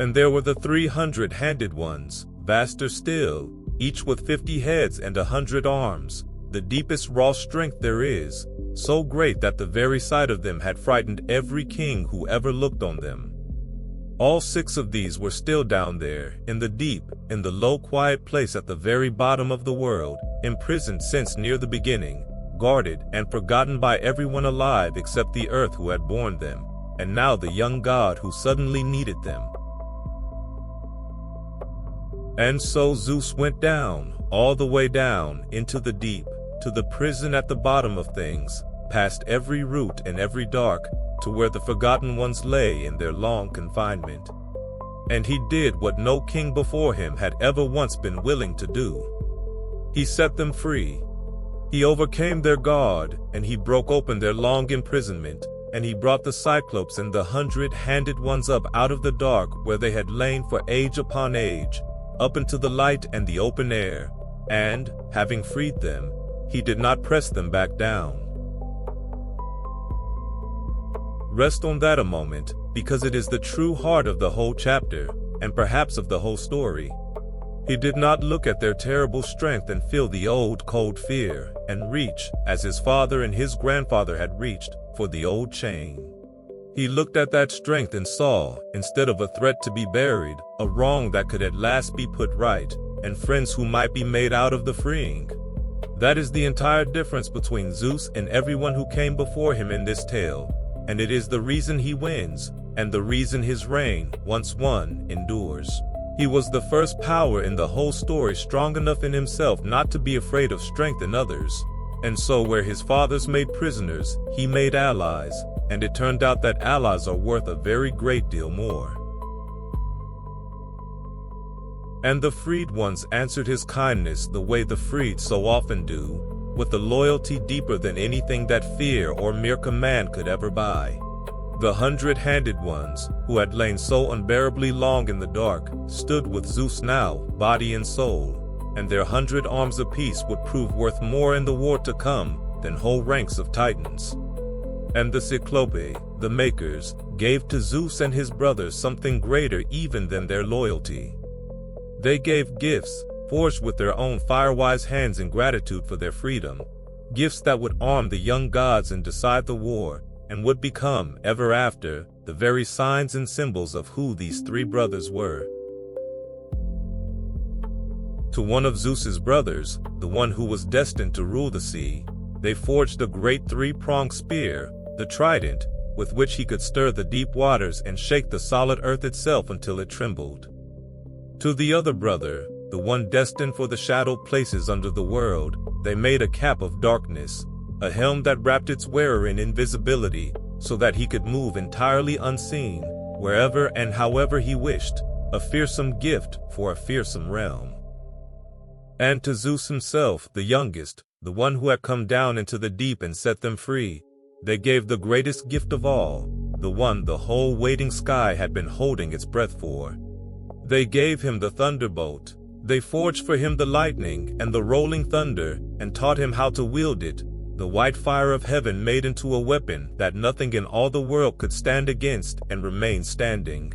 And there were the 300-handed ones, vaster still, each with 50 heads and 100 arms, the deepest raw strength there is, so great that the very sight of them had frightened every king who ever looked on them. All 6 of these were still down there, in the deep, in the low quiet place at the very bottom of the world, imprisoned since near the beginning, guarded and forgotten by everyone alive except the earth who had borne them, and now the young god who suddenly needed them. And so Zeus went down, all the way down, into the deep, to the prison at the bottom of things, past every root and every dark, to where the forgotten ones lay in their long confinement. And he did what no king before him had ever once been willing to do. He set them free. He overcame their guard, and he broke open their long imprisonment, and he brought the Cyclopes and the 100-handed ones up out of the dark where they had lain for age upon age, up into the light and the open air, and, having freed them, he did not press them back down. Rest on that a moment, because it is the true heart of the whole chapter, and perhaps of the whole story. He did not look at their terrible strength and feel the old cold fear, and reach, as his father and his grandfather had reached, for the old chain. He looked at that strength and saw, instead of a threat to be buried, a wrong that could at last be put right, and friends who might be made out of the freeing. That is the entire difference between Zeus and everyone who came before him in this tale, and it is the reason he wins, and the reason his reign, once won, endures. He was the first power in the whole story strong enough in himself not to be afraid of strength in others, and so where his fathers made prisoners, he made allies, and it turned out that allies are worth a very great deal more. And the freed ones answered his kindness the way the freed so often do, with a loyalty deeper than anything that fear or mere command could ever buy. The 100-handed ones, who had lain so unbearably long in the dark, stood with Zeus now, body and soul, and their 100 arms apiece would prove worth more in the war to come than whole ranks of Titans. And the Cyclope, the makers, gave to Zeus and his brothers something greater even than their loyalty. They gave gifts, forged with their own firewise hands in gratitude for their freedom, gifts that would arm the young gods and decide the war, and would become, ever after, the very signs and symbols of who these three brothers were. To one of Zeus's brothers, the one who was destined to rule the sea, they forged a great three-pronged spear, the trident, with which he could stir the deep waters and shake the solid earth itself until it trembled. To the other brother, the one destined for the shadowed places under the world, they made a cap of darkness, a helm that wrapped its wearer in invisibility, so that he could move entirely unseen, wherever and however he wished, a fearsome gift for a fearsome realm. And to Zeus himself, the youngest, the one who had come down into the deep and set them free, they gave the greatest gift of all, the one the whole waiting sky had been holding its breath for. They gave him the thunderbolt. They forged for him the lightning and the rolling thunder, and taught him how to wield it, the white fire of heaven made into a weapon that nothing in all the world could stand against and remain standing.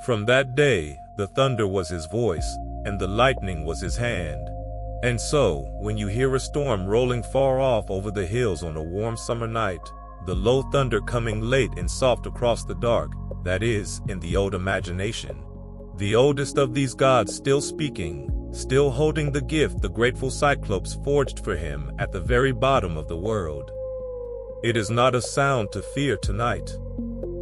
From that day, the thunder was his voice, and the lightning was his hand. And so, when you hear a storm rolling far off over the hills on a warm summer night, the low thunder coming late and soft across the dark, that is, in the old imagination, the oldest of these gods still speaking, still holding the gift the grateful Cyclops forged for him at the very bottom of the world. It is not a sound to fear tonight.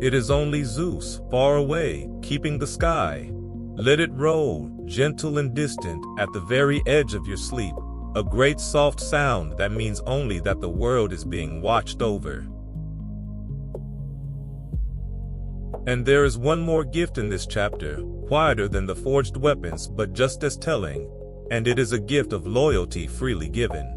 It is only Zeus, far away, keeping the sky. Let it roll, gentle and distant, at the very edge of your sleep, a great soft sound that means only that the world is being watched over. And there is one more gift in this chapter, quieter than the forged weapons but just as telling, and it is a gift of loyalty freely given.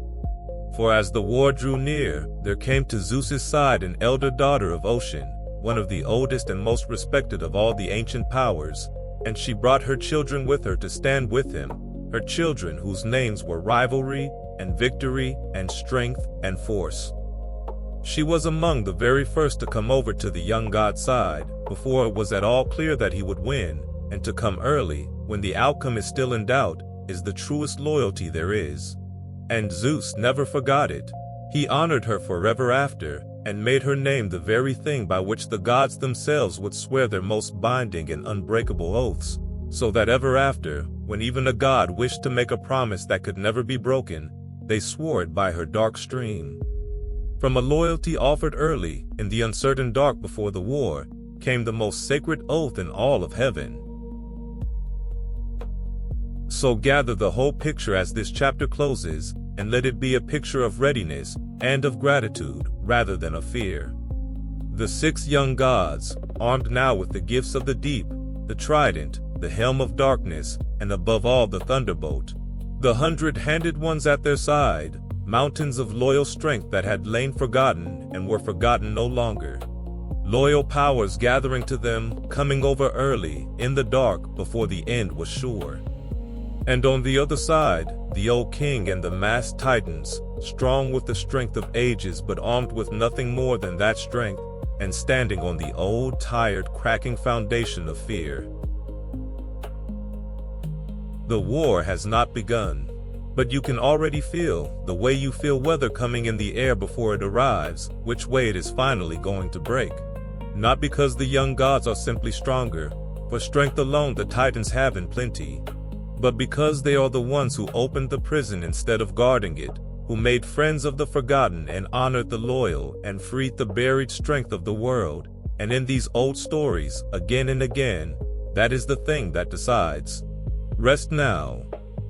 For as the war drew near, there came to Zeus's side an elder daughter of Ocean, one of the oldest and most respected of all the ancient powers, and she brought her children with her to stand with him, her children whose names were Rivalry, and Victory, and Strength, and Force. She was among the very first to come over to the young god's side, before it was at all clear that he would win, and to come early, when the outcome is still in doubt, is the truest loyalty there is. And Zeus never forgot it. He honored her forever after, and made her name the very thing by which the gods themselves would swear their most binding and unbreakable oaths, so that ever after, when even a god wished to make a promise that could never be broken, they swore it by her dark stream. From a loyalty offered early, in the uncertain dark before the war, came the most sacred oath in all of heaven. So gather the whole picture as this chapter closes, and let it be a picture of readiness and of gratitude rather than of fear. The 6 young gods, armed now with the gifts of the deep, the trident, the helm of darkness, and above all the thunderbolt, the 100-handed ones at their side, mountains of loyal strength that had lain forgotten and were forgotten no longer. Loyal powers gathering to them, coming over early, in the dark, before the end was sure. And on the other side, the old king and the masked titans, strong with the strength of ages but armed with nothing more than that strength, and standing on the old, tired, cracking foundation of fear. The war has not begun, but you can already feel, the way you feel weather coming in the air before it arrives, which way it is finally going to break. Not because the young gods are simply stronger, for strength alone the titans have in plenty, but because they are the ones who opened the prison instead of guarding it, who made friends of the forgotten and honored the loyal and freed the buried strength of the world. And in these old stories, again and again, that is the thing that decides. Rest now.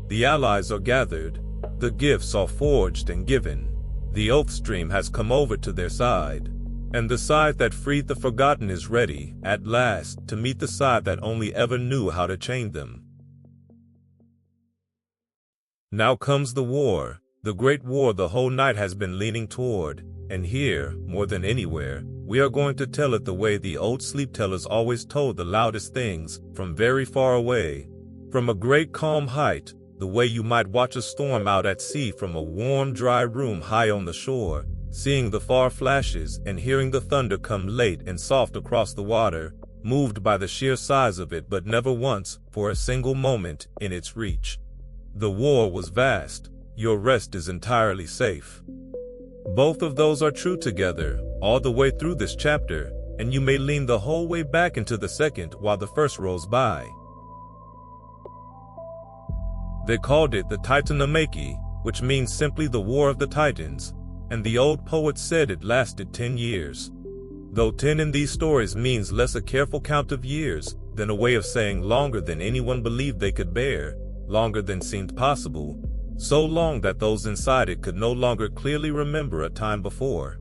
The allies are gathered. The gifts are forged and given. The oath stream has come over to their side. And the side that freed the forgotten is ready, at last, to meet the side that only ever knew how to chain them. Now comes the war, the great war the whole night has been leaning toward, and here, more than anywhere, we are going to tell it the way the old sleep-tellers always told the loudest things, from very far away, from a great calm height, the way you might watch a storm out at sea from a warm, dry room high on the shore, seeing the far flashes and hearing the thunder come late and soft across the water, moved by the sheer size of it but never once, for a single moment, in its reach. The war was vast. Your rest is entirely safe. Both of those are true together, all the way through this chapter, and you may lean the whole way back into the second while the first rolls by. They called it the Titanomachy, which means simply the War of the Titans, and the old poet said it lasted 10 years. Though 10 in these stories means less a careful count of years than a way of saying longer than anyone believed they could bear, longer than seemed possible, so long that those inside it could no longer clearly remember a time before.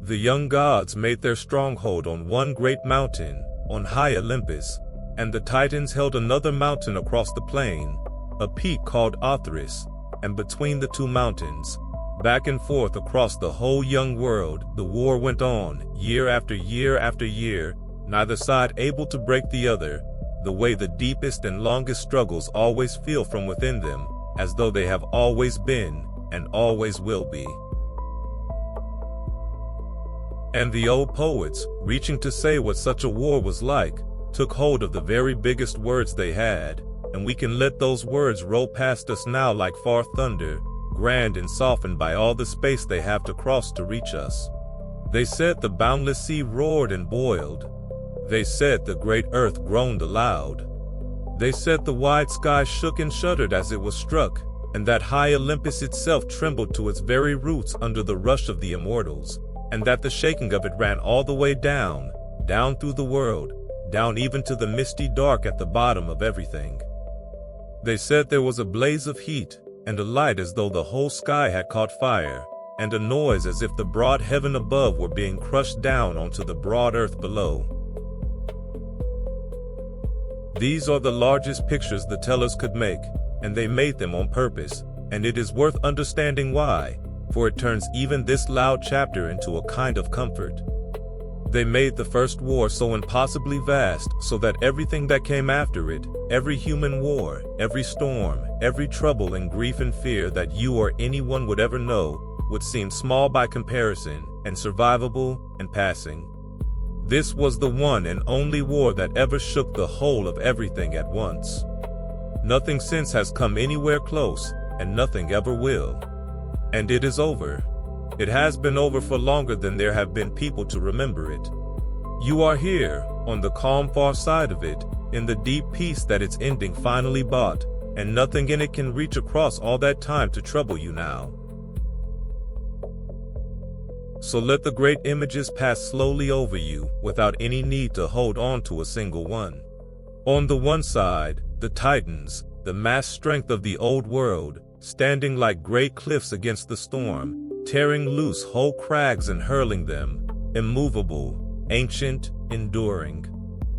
The young gods made their stronghold on one great mountain, on high Olympus, and the Titans held another mountain across the plain, a peak called Tartarus, and between the two mountains, back and forth across the whole young world, the war went on, year after year after year, neither side able to break the other, the way the deepest and longest struggles always feel from within them, as though they have always been and always will be. And the old poets, reaching to say what such a war was like, took hold of the very biggest words they had, and we can let those words roll past us now like far thunder, grand and softened by all the space they have to cross to reach us. They said the boundless sea roared and boiled. They said the great earth groaned aloud. They said the wide sky shook and shuddered as it was struck, and that high Olympus itself trembled to its very roots under the rush of the immortals, and that the shaking of it ran all the way down, down through the world, down even to the misty dark at the bottom of everything. They said there was a blaze of heat, and a light as though the whole sky had caught fire, and a noise as if the broad heaven above were being crushed down onto the broad earth below. These are the largest pictures the tellers could make, and they made them on purpose, and it is worth understanding why, for it turns even this loud chapter into a kind of comfort. They made the first war so impossibly vast so that everything that came after it, every human war, every storm, every trouble and grief and fear that you or anyone would ever know, would seem small by comparison, and survivable, and passing. This was the one and only war that ever shook the whole of everything at once. Nothing since has come anywhere close, and nothing ever will. And it is over. It has been over for longer than there have been people to remember it. You are here, on the calm far side of it, in the deep peace that its ending finally brought, and nothing in it can reach across all that time to trouble you now. So let the great images pass slowly over you, without any need to hold on to a single one. On the one side, the Titans, the massed strength of the old world, standing like great cliffs against the storm, tearing loose whole crags and hurling them, immovable, ancient, enduring.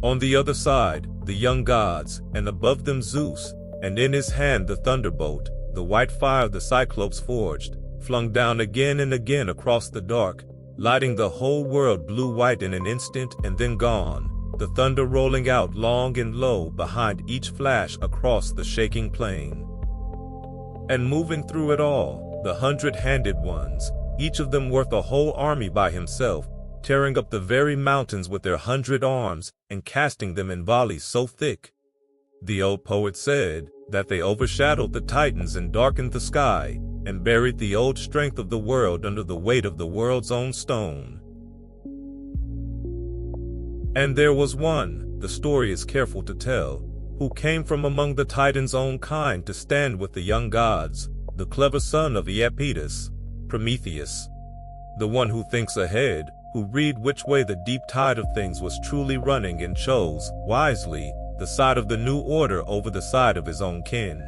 On the other side, the young gods, and above them Zeus, and in his hand the thunderbolt, the white fire the Cyclops forged, flung down again and again across the dark, lighting the whole world blue-white in an instant and then gone, the thunder rolling out long and low behind each flash across the shaking plain. And moving through it all, the 100-handed ones, each of them worth a whole army by himself, tearing up the very mountains with their 100 arms and casting them in volleys so thick. The old poet said that they overshadowed the Titans and darkened the sky, and buried the old strength of the world under the weight of the world's own stone. And there was one, the story is careful to tell, who came from among the Titans' own kind to stand with the young gods, the clever son of Iapetus, Prometheus. The one who thinks ahead, who read which way the deep tide of things was truly running and chose, wisely, the side of the new order over the side of his own kin.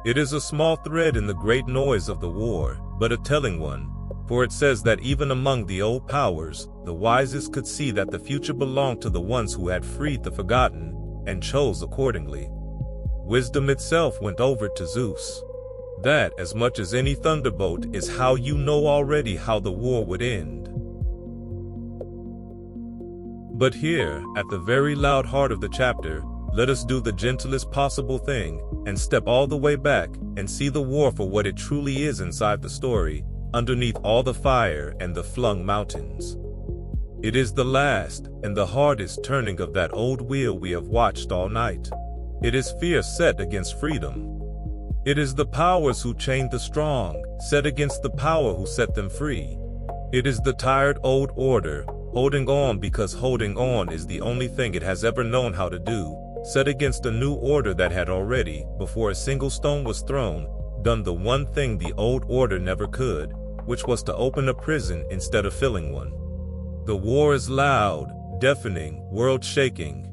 It is a small thread in the great noise of the war, but a telling one, for it says that even among the old powers, the wisest could see that the future belonged to the ones who had freed the forgotten, and chose accordingly. Wisdom itself went over to Zeus. That, as much as any thunderbolt, is how you know already how the war would end. But here, at the very loud heart of the chapter, let us do the gentlest possible thing, and step all the way back, and see the war for what it truly is inside the story, underneath all the fire and the flung mountains. It is the last, and the hardest turning of that old wheel we have watched all night. It is fear set against freedom. It is the powers who chained the strong, set against the power who set them free. It is the tired old order, holding on because holding on is the only thing it has ever known how to do, set against a new order that had already, before a single stone was thrown, done the one thing the old order never could, which was to open a prison instead of filling one. The war is loud, deafening, world-shaking,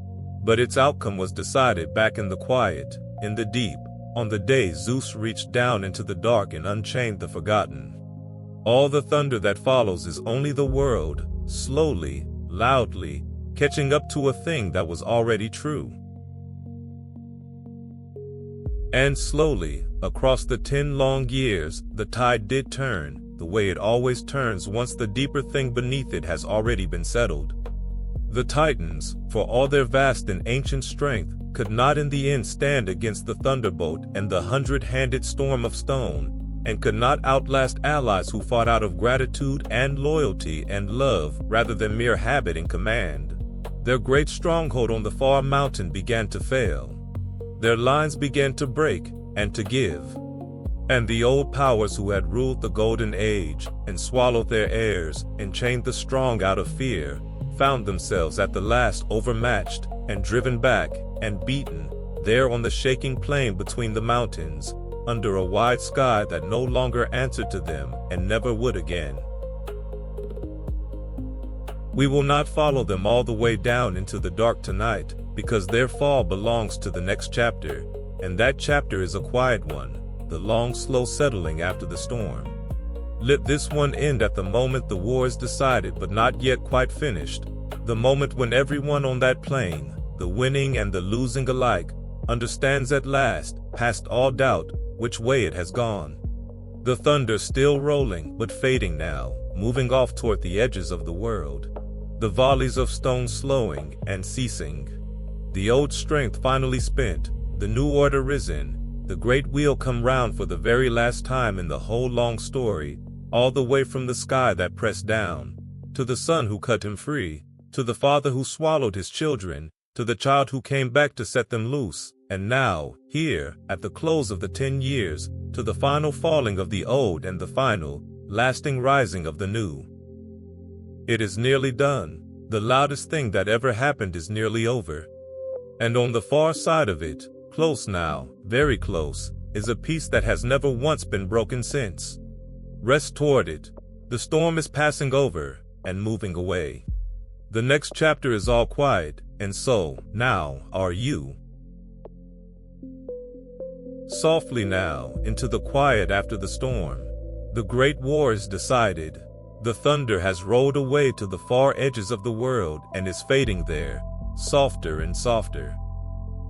but its outcome was decided back in the quiet, in the deep, on the day Zeus reached down into the dark and unchained the forgotten. All the thunder that follows is only the world, slowly, loudly, catching up to a thing that was already true. And slowly, across the 10 long years, the tide did turn, the way it always turns once the deeper thing beneath it has already been settled. The Titans, for all their vast and ancient strength, could not in the end stand against the thunderbolt and the 100-handed storm of stone, and could not outlast allies who fought out of gratitude and loyalty and love rather than mere habit and command. Their great stronghold on the far mountain began to fail. Their lines began to break and to give. And the old powers who had ruled the Golden Age and swallowed their heirs and chained the strong out of fear found themselves at the last overmatched and driven back and beaten there on the shaking plain between the mountains, under a wide sky that no longer answered to them and never would again. We will not follow them all the way down into the dark tonight, because their fall belongs to the next chapter, and that chapter is a quiet one, the long slow settling after the storm. Let this one end at the moment the war is decided but not yet quite finished, the moment when everyone on that plain, the winning and the losing alike, understands at last, past all doubt, which way it has gone. The thunder still rolling but fading now, moving off toward the edges of the world. The volleys of stone slowing and ceasing. The old strength finally spent, the new order risen, the great wheel come round for the very last time in the whole long story, all the way from the sky that pressed down, to the son who cut him free, to the father who swallowed his children, to the child who came back to set them loose, and now, here, at the close of the 10 years, to the final falling of the old and the final, lasting rising of the new. It is nearly done. The loudest thing that ever happened is nearly over. And on the far side of it, close now, very close, is a peace that has never once been broken since. Rest toward it. The storm is passing over and moving away. The next chapter is all quiet, and so, now, are you. Softly now, into the quiet after the storm. The great war is decided. The thunder has rolled away to the far edges of the world and is fading there, softer and softer.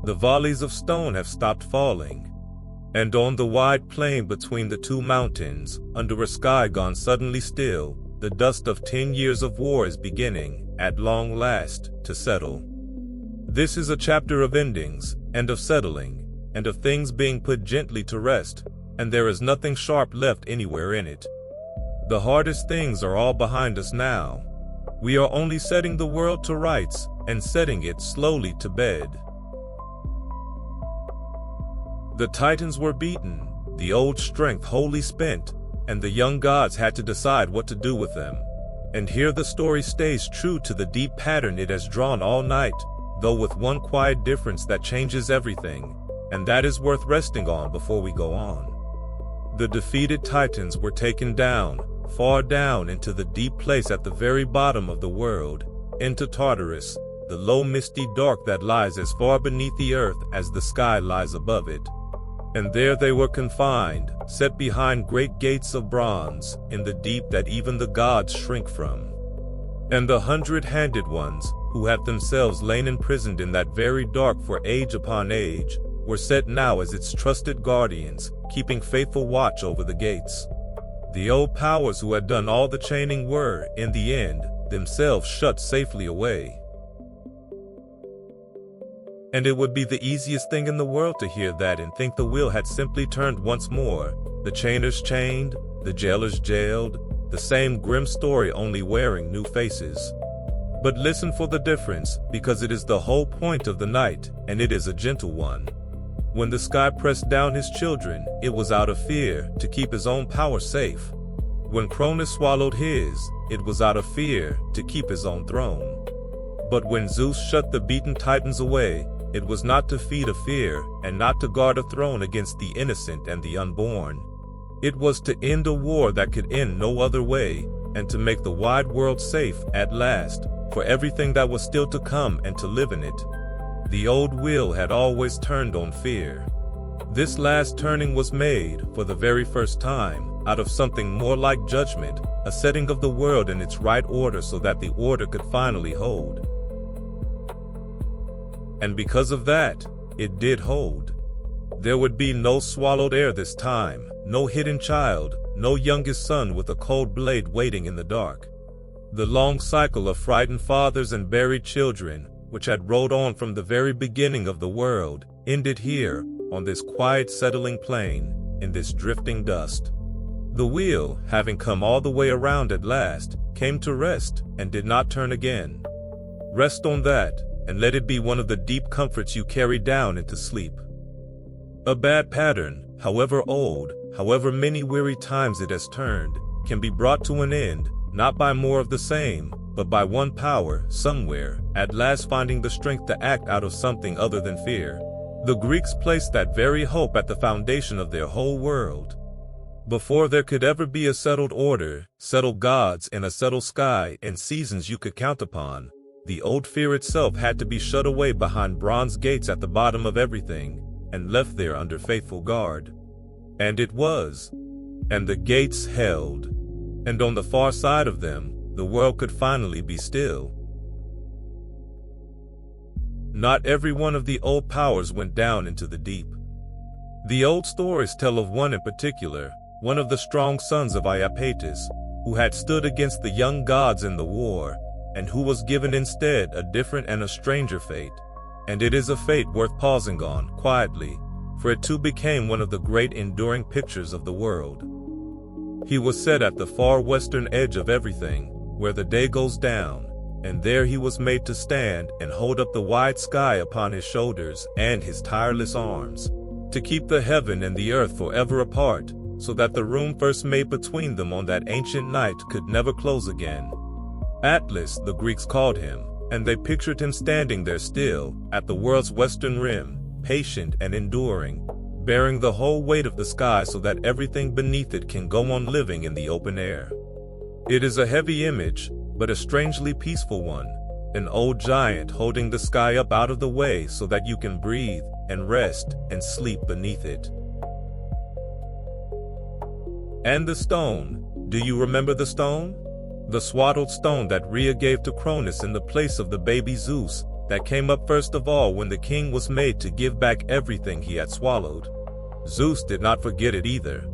The volleys of stone have stopped falling. And on the wide plain between the two mountains, under a sky gone suddenly still, the dust of 10 years of war is beginning, at long last, to settle. This is a chapter of endings, and of settling, and of things being put gently to rest, and there is nothing sharp left anywhere in it. The hardest things are all behind us now. We are only setting the world to rights, and setting it slowly to bed. The Titans were beaten, the old strength wholly spent, and the young gods had to decide what to do with them. And here the story stays true to the deep pattern it has drawn all night, though with one quiet difference that changes everything, and that is worth resting on before we go on. The defeated Titans were taken down, far down into the deep place at the very bottom of the world, into Tartarus, the low misty dark that lies as far beneath the earth as the sky lies above it. And there they were confined, set behind great gates of bronze, in the deep that even the gods shrink from. And the 100-handed ones, who had themselves lain imprisoned in that very dark for age upon age, were set now as its trusted guardians, keeping faithful watch over the gates. The old powers who had done all the chaining were, in the end, themselves shut safely away. And it would be the easiest thing in the world to hear that and think the wheel had simply turned once more, the chainers chained, the jailers jailed, the same grim story only wearing new faces. But listen for the difference, because it is the whole point of the night, and it is a gentle one. When the sky pressed down his children, it was out of fear, to keep his own power safe. When Cronus swallowed his, it was out of fear, to keep his own throne. But when Zeus shut the beaten Titans away, it was not to feed a fear, and not to guard a throne against the innocent and the unborn. It was to end a war that could end no other way, and to make the wide world safe, at last, for everything that was still to come and to live in it. The old wheel had always turned on fear. This last turning was made, for the very first time, out of something more like judgment, a setting of the world in its right order so that the order could finally hold. And because of that, it did hold. There would be no swallowed heir this time, no hidden child, no youngest son with a cold blade waiting in the dark. The long cycle of frightened fathers and buried children, which had rolled on from the very beginning of the world, ended here, on this quiet settling plain, in this drifting dust. The wheel, having come all the way around at last, came to rest, and did not turn again. Rest on that, and let it be one of the deep comforts you carry down into sleep. A bad pattern, however old, however many weary times it has turned, can be brought to an end, not by more of the same, but by one power, somewhere, at last finding the strength to act out of something other than fear. The Greeks placed that very hope at the foundation of their whole world. Before there could ever be a settled order, settled gods, and a settled sky and seasons you could count upon, the old fear itself had to be shut away behind bronze gates at the bottom of everything, and left there under faithful guard. And it was. And the gates held. And on the far side of them, the world could finally be still. Not every one of the old powers went down into the deep. The old stories tell of one in particular, one of the strong sons of Iapetus, who had stood against the young gods in the war, and who was given instead a different and a stranger fate. And it is a fate worth pausing on, quietly, for it too became one of the great enduring pictures of the world. He was set at the far western edge of everything, where the day goes down, and there he was made to stand and hold up the wide sky upon his shoulders and his tireless arms, to keep the heaven and the earth forever apart, so that the room first made between them on that ancient night could never close again. Atlas, the Greeks called him, and they pictured him standing there still, at the world's western rim, patient and enduring, bearing the whole weight of the sky so that everything beneath it can go on living in the open air. It is a heavy image, but a strangely peaceful one, an old giant holding the sky up out of the way so that you can breathe and rest and sleep beneath it. And the stone, do you remember the stone? The swaddled stone that Rhea gave to Cronus in the place of the baby Zeus, that came up first of all when the king was made to give back everything he had swallowed. Zeus did not forget it either.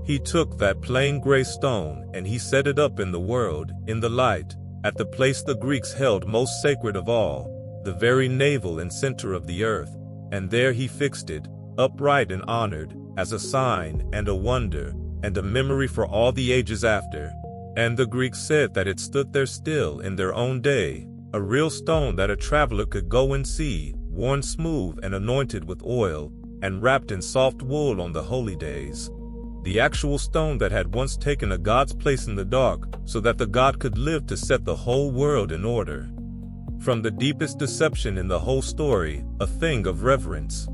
He took that plain gray stone and he set it up in the world, in the light, at the place the Greeks held most sacred of all, the very navel and center of the earth, and there he fixed it, upright and honored, as a sign and a wonder, and a memory for all the ages after. And the Greeks said that it stood there still in their own day, a real stone that a traveler could go and see, worn smooth and anointed with oil, and wrapped in soft wool on the holy days. The actual stone that had once taken a god's place in the dark, so that the god could live to set the whole world in order. From the deepest deception in the whole story, a thing of reverence.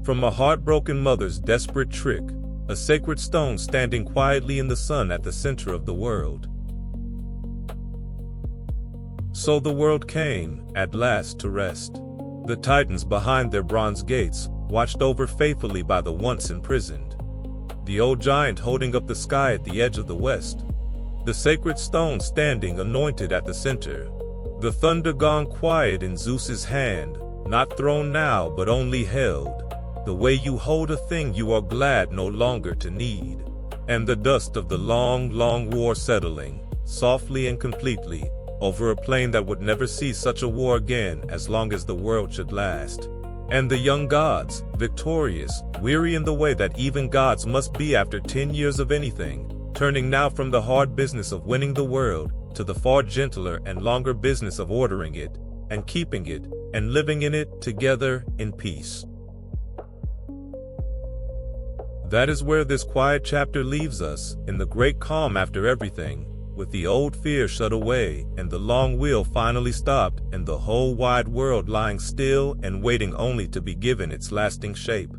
From a heartbroken mother's desperate trick, a sacred stone standing quietly in the sun at the center of the world. So the world came, at last, to rest. The Titans behind their bronze gates, watched over faithfully by the once imprisoned. The old giant holding up the sky at the edge of the west. The sacred stone standing anointed at the center. The thunder gone quiet in Zeus's hand, not thrown now but only held. The way you hold a thing you are glad no longer to need. And the dust of the long, long war settling, softly and completely, over a plain that would never see such a war again as long as the world should last. And the young gods, victorious, weary in the way that even gods must be after 10 years of anything, turning now from the hard business of winning the world to the far gentler and longer business of ordering it, and keeping it, and living in it together in peace. That is where this quiet chapter leaves us, in the great calm after everything, with the old fear shut away and the long wheel finally stopped and the whole wide world lying still and waiting only to be given its lasting shape.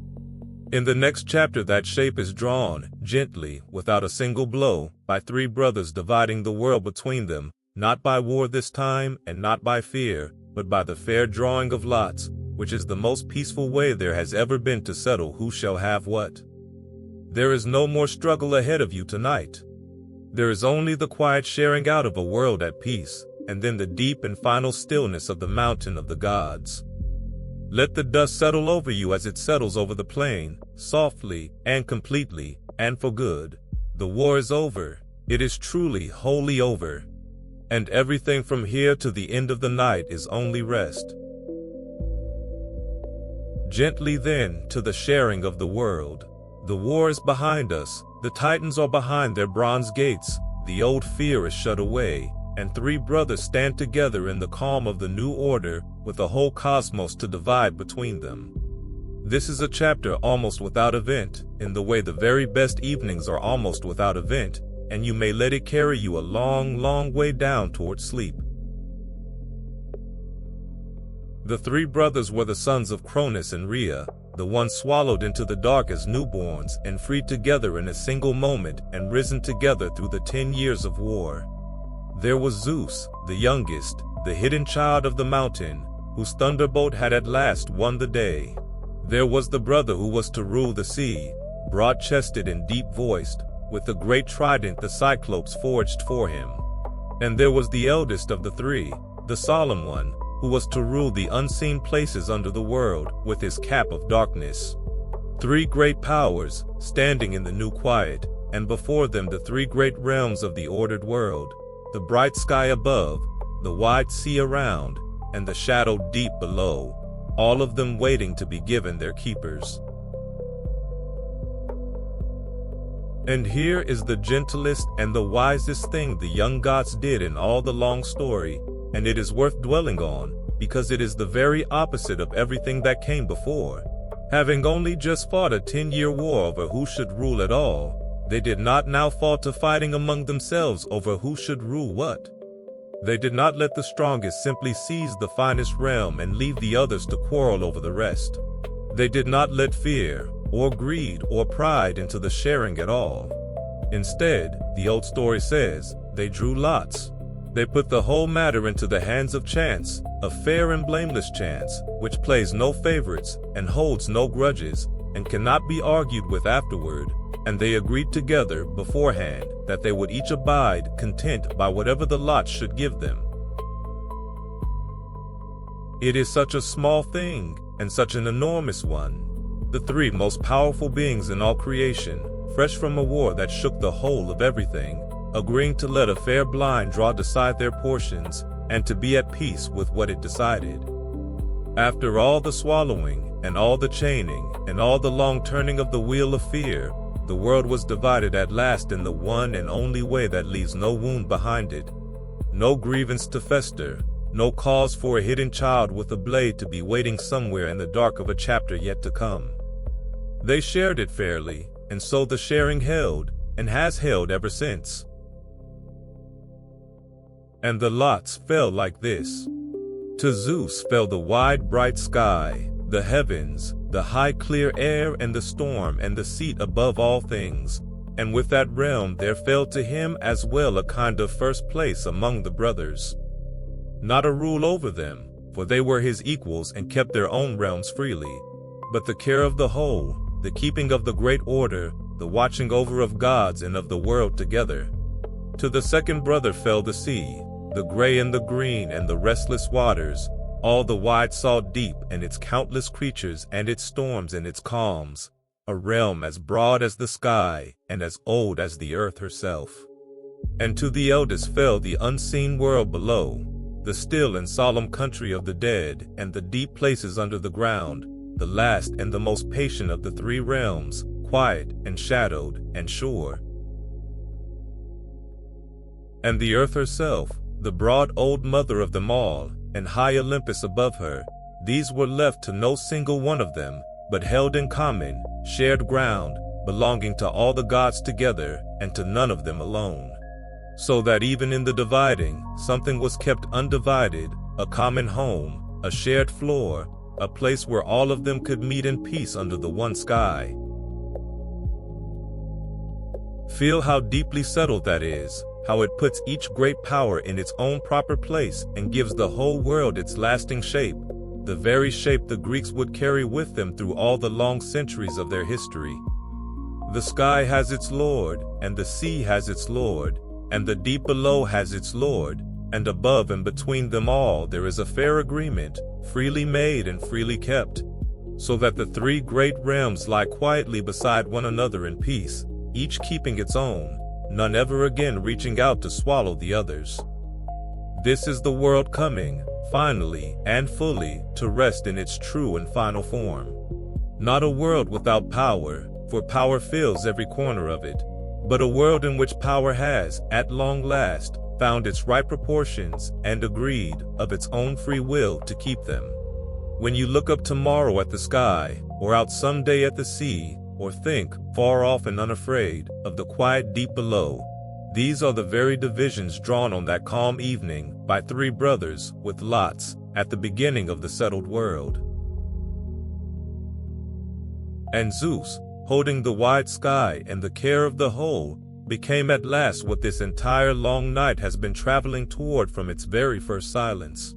In the next chapter that shape is drawn, gently, without a single blow, by three brothers dividing the world between them, not by war this time and not by fear, but by the fair drawing of lots, which is the most peaceful way there has ever been to settle who shall have what. There is no more struggle ahead of you tonight. There is only the quiet sharing out of a world at peace, and then the deep and final stillness of the mountain of the gods. Let the dust settle over you as it settles over the plain, softly and completely, and for good. The war is over. It is truly wholly over. And everything from here to the end of the night is only rest. Gently then to the sharing of the world. The war is behind us, the Titans are behind their bronze gates, the old fear is shut away, and three brothers stand together in the calm of the new order, with the whole cosmos to divide between them. This is a chapter almost without event, in the way the very best evenings are almost without event, and you may let it carry you a long, long way down towards sleep. The three brothers were the sons of Cronus and Rhea, the one swallowed into the dark as newborns and freed together in a single moment and risen together through the 10 years of war. There was Zeus, the youngest, the hidden child of the mountain, whose thunderbolt had at last won the day. There was the brother who was to rule the sea, broad-chested and deep-voiced, with the great trident the Cyclopes forged for him. And there was the eldest of the three, the solemn one, who was to rule the unseen places under the world with his cap of darkness. Three great powers, standing in the new quiet, and before them the three great realms of the ordered world, the bright sky above, the wide sea around, and the shadow deep below, all of them waiting to be given their keepers. And here is the gentlest and the wisest thing the young gods did in all the long story, and it is worth dwelling on, because it is the very opposite of everything that came before. Having only just fought a 10-year war over who should rule at all, they did not now fall to fighting among themselves over who should rule what. They did not let the strongest simply seize the finest realm and leave the others to quarrel over the rest. They did not let fear, or greed, or pride into the sharing at all. Instead, the old story says, they drew lots. They put the whole matter into the hands of chance, a fair and blameless chance, which plays no favorites and holds no grudges, and cannot be argued with afterward, and they agreed together beforehand that they would each abide content by whatever the lot should give them. It is such a small thing, and such an enormous one. The three most powerful beings in all creation, fresh from a war that shook the whole of everything, agreeing to let a fair blind draw decide their portions, and to be at peace with what it decided. After all the swallowing, and all the chaining, and all the long turning of the wheel of fear, the world was divided at last in the one and only way that leaves no wound behind it, no grievance to fester, no cause for a hidden child with a blade to be waiting somewhere in the dark of a chapter yet to come. They shared it fairly, and so the sharing held, and has held ever since. And the lots fell like this. To Zeus fell the wide bright sky, the heavens, the high clear air and the storm and the seat above all things, and with that realm there fell to him as well a kind of first place among the brothers. Not a rule over them, for they were his equals and kept their own realms freely, but the care of the whole, the keeping of the great order, the watching over of gods and of the world together. To the second brother fell the sea, the gray and the green and the restless waters, all the wide salt deep and its countless creatures and its storms and its calms, a realm as broad as the sky and as old as the earth herself. And to the eldest fell the unseen world below, the still and solemn country of the dead and the deep places under the ground, the last and the most patient of the three realms, quiet and shadowed and sure. And the earth herself, the broad old mother of them all, and high Olympus above her, these were left to no single one of them, but held in common, shared ground, belonging to all the gods together, and to none of them alone. So that even in the dividing, something was kept undivided, a common home, a shared floor, a place where all of them could meet in peace under the one sky. Feel how deeply settled that is, how it puts each great power in its own proper place and gives the whole world its lasting shape, the very shape the Greeks would carry with them through all the long centuries of their history. The sky has its lord, and the sea has its lord, and the deep below has its lord, and above and between them all there is a fair agreement, freely made and freely kept, so that the three great realms lie quietly beside one another in peace, each keeping its own, none ever again reaching out to swallow the others. This is the world coming, finally and fully, to rest in its true and final form. Not a world without power, for power fills every corner of it, but a world in which power has, at long last, found its right proportions and agreed, of its own free will, to keep them. When you look up tomorrow at the sky, or out someday at the sea, or think, far off and unafraid, of the quiet deep below, these are the very divisions drawn on that calm evening by three brothers, with lots, at the beginning of the settled world. And Zeus, holding the wide sky and the care of the whole, became at last what this entire long night has been traveling toward from its very first silence.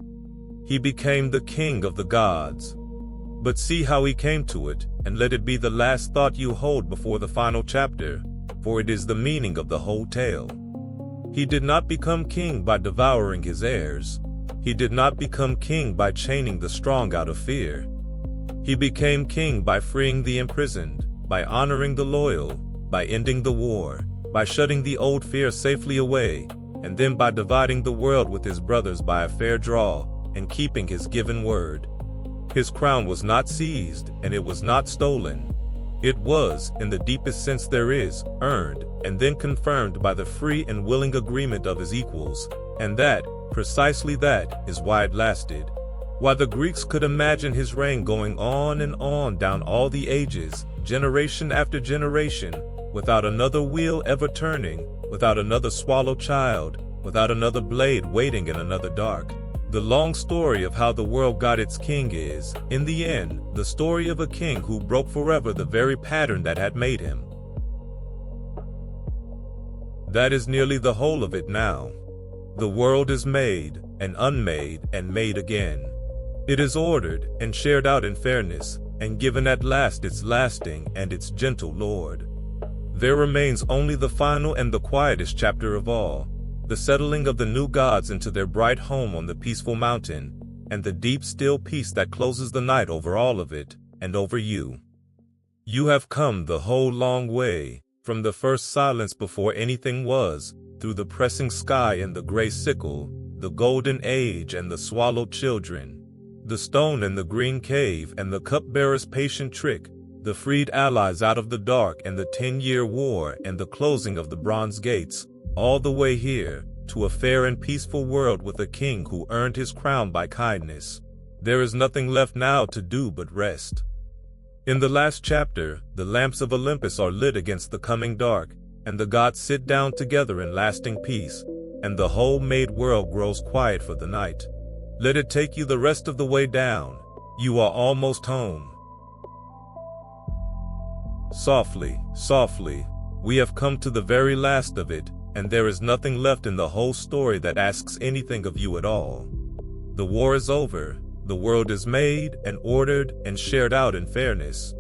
He became the king of the gods. But see how he came to it, and let it be the last thought you hold before the final chapter, for it is the meaning of the whole tale. He did not become king by devouring his heirs. He did not become king by chaining the strong out of fear. He became king by freeing the imprisoned, by honoring the loyal, by ending the war, by shutting the old fear safely away, and then by dividing the world with his brothers by a fair draw, and keeping his given word. His crown was not seized, and it was not stolen. It was, in the deepest sense there is, earned, and then confirmed by the free and willing agreement of his equals, and that, precisely that, is why it lasted. Why the Greeks could imagine his reign going on and on down all the ages, generation after generation, without another wheel ever turning, without another swallowed child, without another blade waiting in another dark. The long story of how the world got its king is, in the end, the story of a king who broke forever the very pattern that had made him. That is nearly the whole of it now. The world is made, and unmade, and made again. It is ordered, and shared out in fairness, and given at last its lasting and its gentle Lord. There remains only the final and the quietest chapter of all, the settling of the new gods into their bright home on the peaceful mountain, and the deep still peace that closes the night over all of it, and over you. You have come the whole long way, from the first silence before anything was, through the pressing sky and the gray sickle, the golden age and the swallowed children. The stone and the green cave and the cupbearer's patient trick, the freed allies out of the dark and the 10-year war and the closing of the bronze gates, all the way here, to a fair and peaceful world with a king who earned his crown by kindness. There is nothing left now to do but rest. In the last chapter, the lamps of Olympus are lit against the coming dark, and the gods sit down together in lasting peace, and the whole made world grows quiet for the night. Let it take you the rest of the way down. You are almost home. Softly, softly, we have come to the very last of it, and there is nothing left in the whole story that asks anything of you at all. The war is over, the world is made and ordered and shared out in fairness.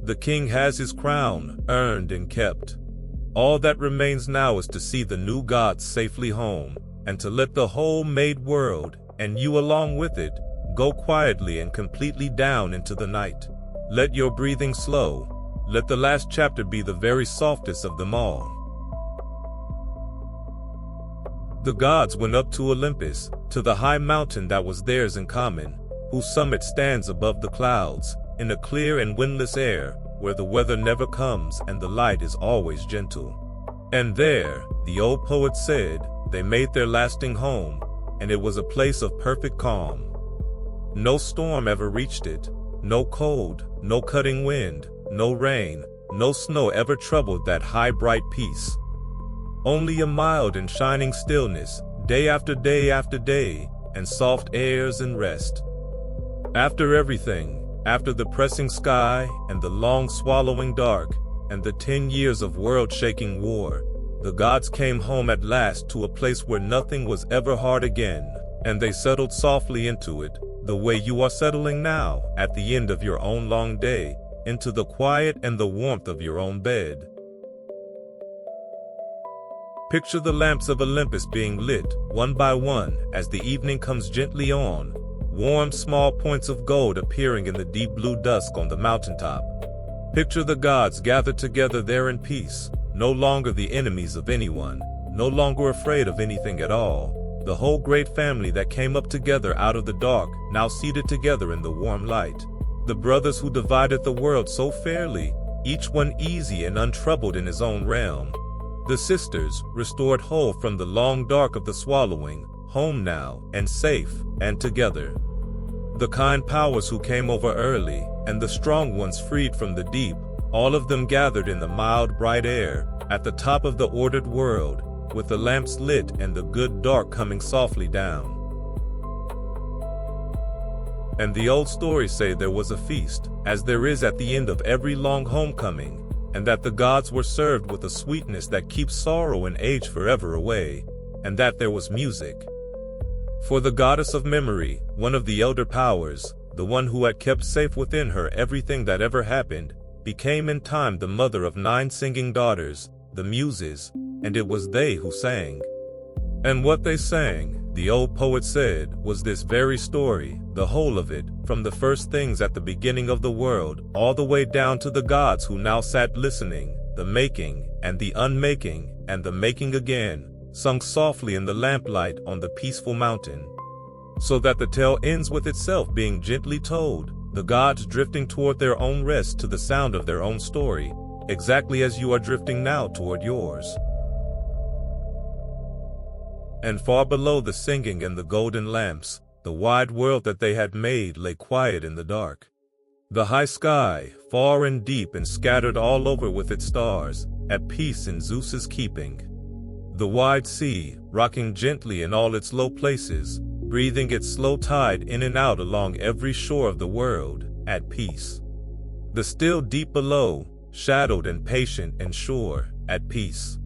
The king has his crown, earned and kept. All that remains now is to see the new gods safely home, and to let the whole made world, and you along with it, go quietly and completely down into the night. Let your breathing slow. Let the last chapter be the very softest of them all. The gods went up to Olympus, to the high mountain that was theirs in common, whose summit stands above the clouds, in a clear and windless air, where the weather never comes and the light is always gentle. And there, the old poet said, they made their lasting home, and it was a place of perfect calm. No storm ever reached it, no cold, no cutting wind, no rain, no snow ever troubled that high bright peace. Only a mild and shining stillness, day after day after day, and soft airs and rest. After everything, after the pressing sky and the long swallowing dark, and the 10 years of world-shaking war, the gods came home at last to a place where nothing was ever hard again, and they settled softly into it, the way you are settling now, at the end of your own long day, into the quiet and the warmth of your own bed. Picture the lamps of Olympus being lit, one by one, as the evening comes gently on, warm small points of gold appearing in the deep blue dusk on the mountaintop. Picture the gods gathered together there in peace, no longer the enemies of anyone, no longer afraid of anything at all. The whole great family that came up together out of the dark, now seated together in the warm light. The brothers who divided the world so fairly, each one easy and untroubled in his own realm. The sisters, restored whole from the long dark of the swallowing, home now, and safe, and together. The kind powers who came over early, and the strong ones freed from the deep, all of them gathered in the mild bright air, at the top of the ordered world, with the lamps lit and the good dark coming softly down. And the old stories say there was a feast, as there is at the end of every long homecoming, and that the gods were served with a sweetness that keeps sorrow and age forever away, and that there was music. For the goddess of memory, one of the elder powers, the one who had kept safe within her everything that ever happened, became in time the mother of 9 singing daughters, the Muses, and it was they who sang. And what they sang, the old poet said, was this very story, the whole of it, from the first things at the beginning of the world, all the way down to the gods who now sat listening, the making, and the unmaking, and the making again, sung softly in the lamplight on the peaceful mountain. So that the tale ends with itself being gently told, the gods drifting toward their own rest to the sound of their own story, exactly as you are drifting now toward yours. And far below the singing and the golden lamps, the wide world that they had made lay quiet in the dark. The high sky, far and deep and scattered all over with its stars, at peace in Zeus's keeping. The wide sea, rocking gently in all its low places, breathing its slow tide in and out along every shore of the world, at peace. The still deep below, shadowed and patient and sure, at peace.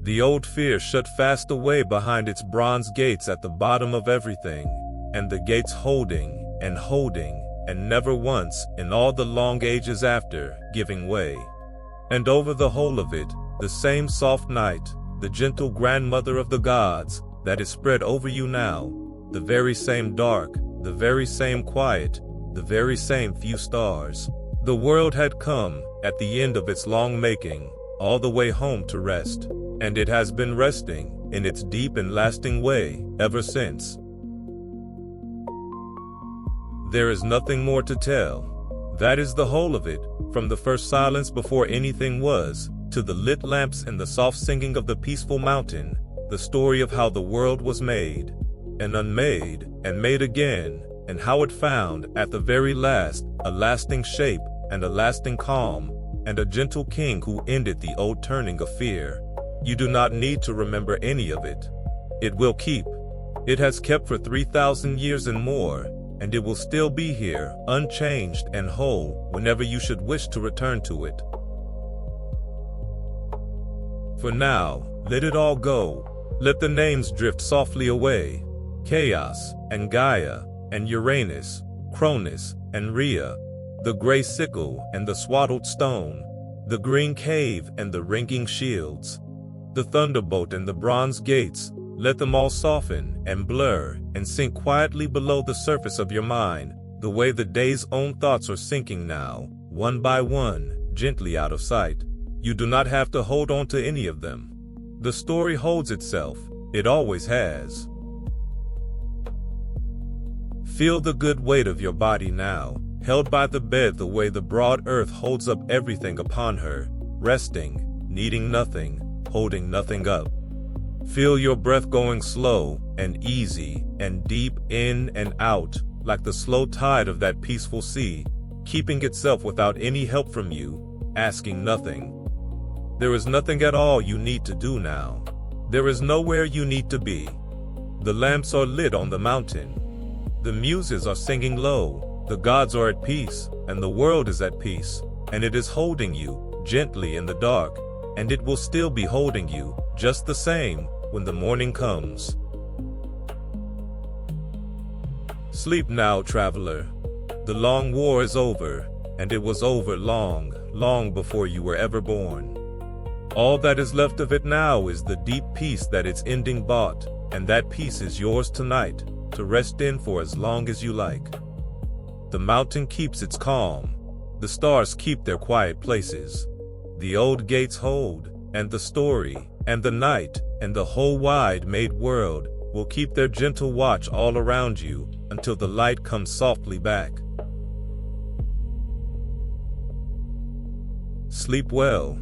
The old fear shut fast away behind its bronze gates at the bottom of everything, and the gates holding, and never once, in all the long ages after, giving way. And over the whole of it, the same soft night, the gentle grandmother of the gods, that is spread over you now, the very same dark, the very same quiet, the very same few stars. The world had come, at the end of its long making, all the way home to rest, and it has been resting, in its deep and lasting way, ever since. There is nothing more to tell. That is the whole of it, from the first silence before anything was, to the lit lamps and the soft singing of the peaceful mountain, the story of how the world was made, and unmade, and made again, and how it found, at the very last, a lasting shape, and a lasting calm, and a gentle king who ended the old turning of fear. You do not need to remember any of it. It will keep. It has kept for 3,000 years and more, and it will still be here, unchanged and whole, whenever you should wish to return to it. For now, let it all go. Let the names drift softly away. Chaos, and Gaia, and Uranus, Cronus, and Rhea, the gray sickle and the swaddled stone, the green cave and the ringing shields, the thunderbolt and the bronze gates, let them all soften and blur and sink quietly below the surface of your mind, the way the day's own thoughts are sinking now, one by one, gently out of sight. You do not have to hold on to any of them. The story holds itself. It always has. Feel the good weight of your body now, held by the bed the way the broad earth holds up everything upon her, resting, needing nothing, holding nothing up. Feel your breath going slow and easy and deep in and out, like the slow tide of that peaceful sea, keeping itself without any help from you, asking nothing. There is nothing at all you need to do now. There is nowhere you need to be. The lamps are lit on the mountain. The muses are singing low, the gods are at peace, and the world is at peace, and it is holding you, gently in the dark, and it will still be holding you, just the same, when the morning comes. Sleep now, traveler. The long war is over, and it was over long, long before you were ever born. All that is left of it now is the deep peace that its ending bought, and that peace is yours tonight, to rest in for as long as you like. The mountain keeps its calm. The stars keep their quiet places. The old gates hold, and the story, and the night, and the whole wide-made world will keep their gentle watch all around you until the light comes softly back. Sleep well.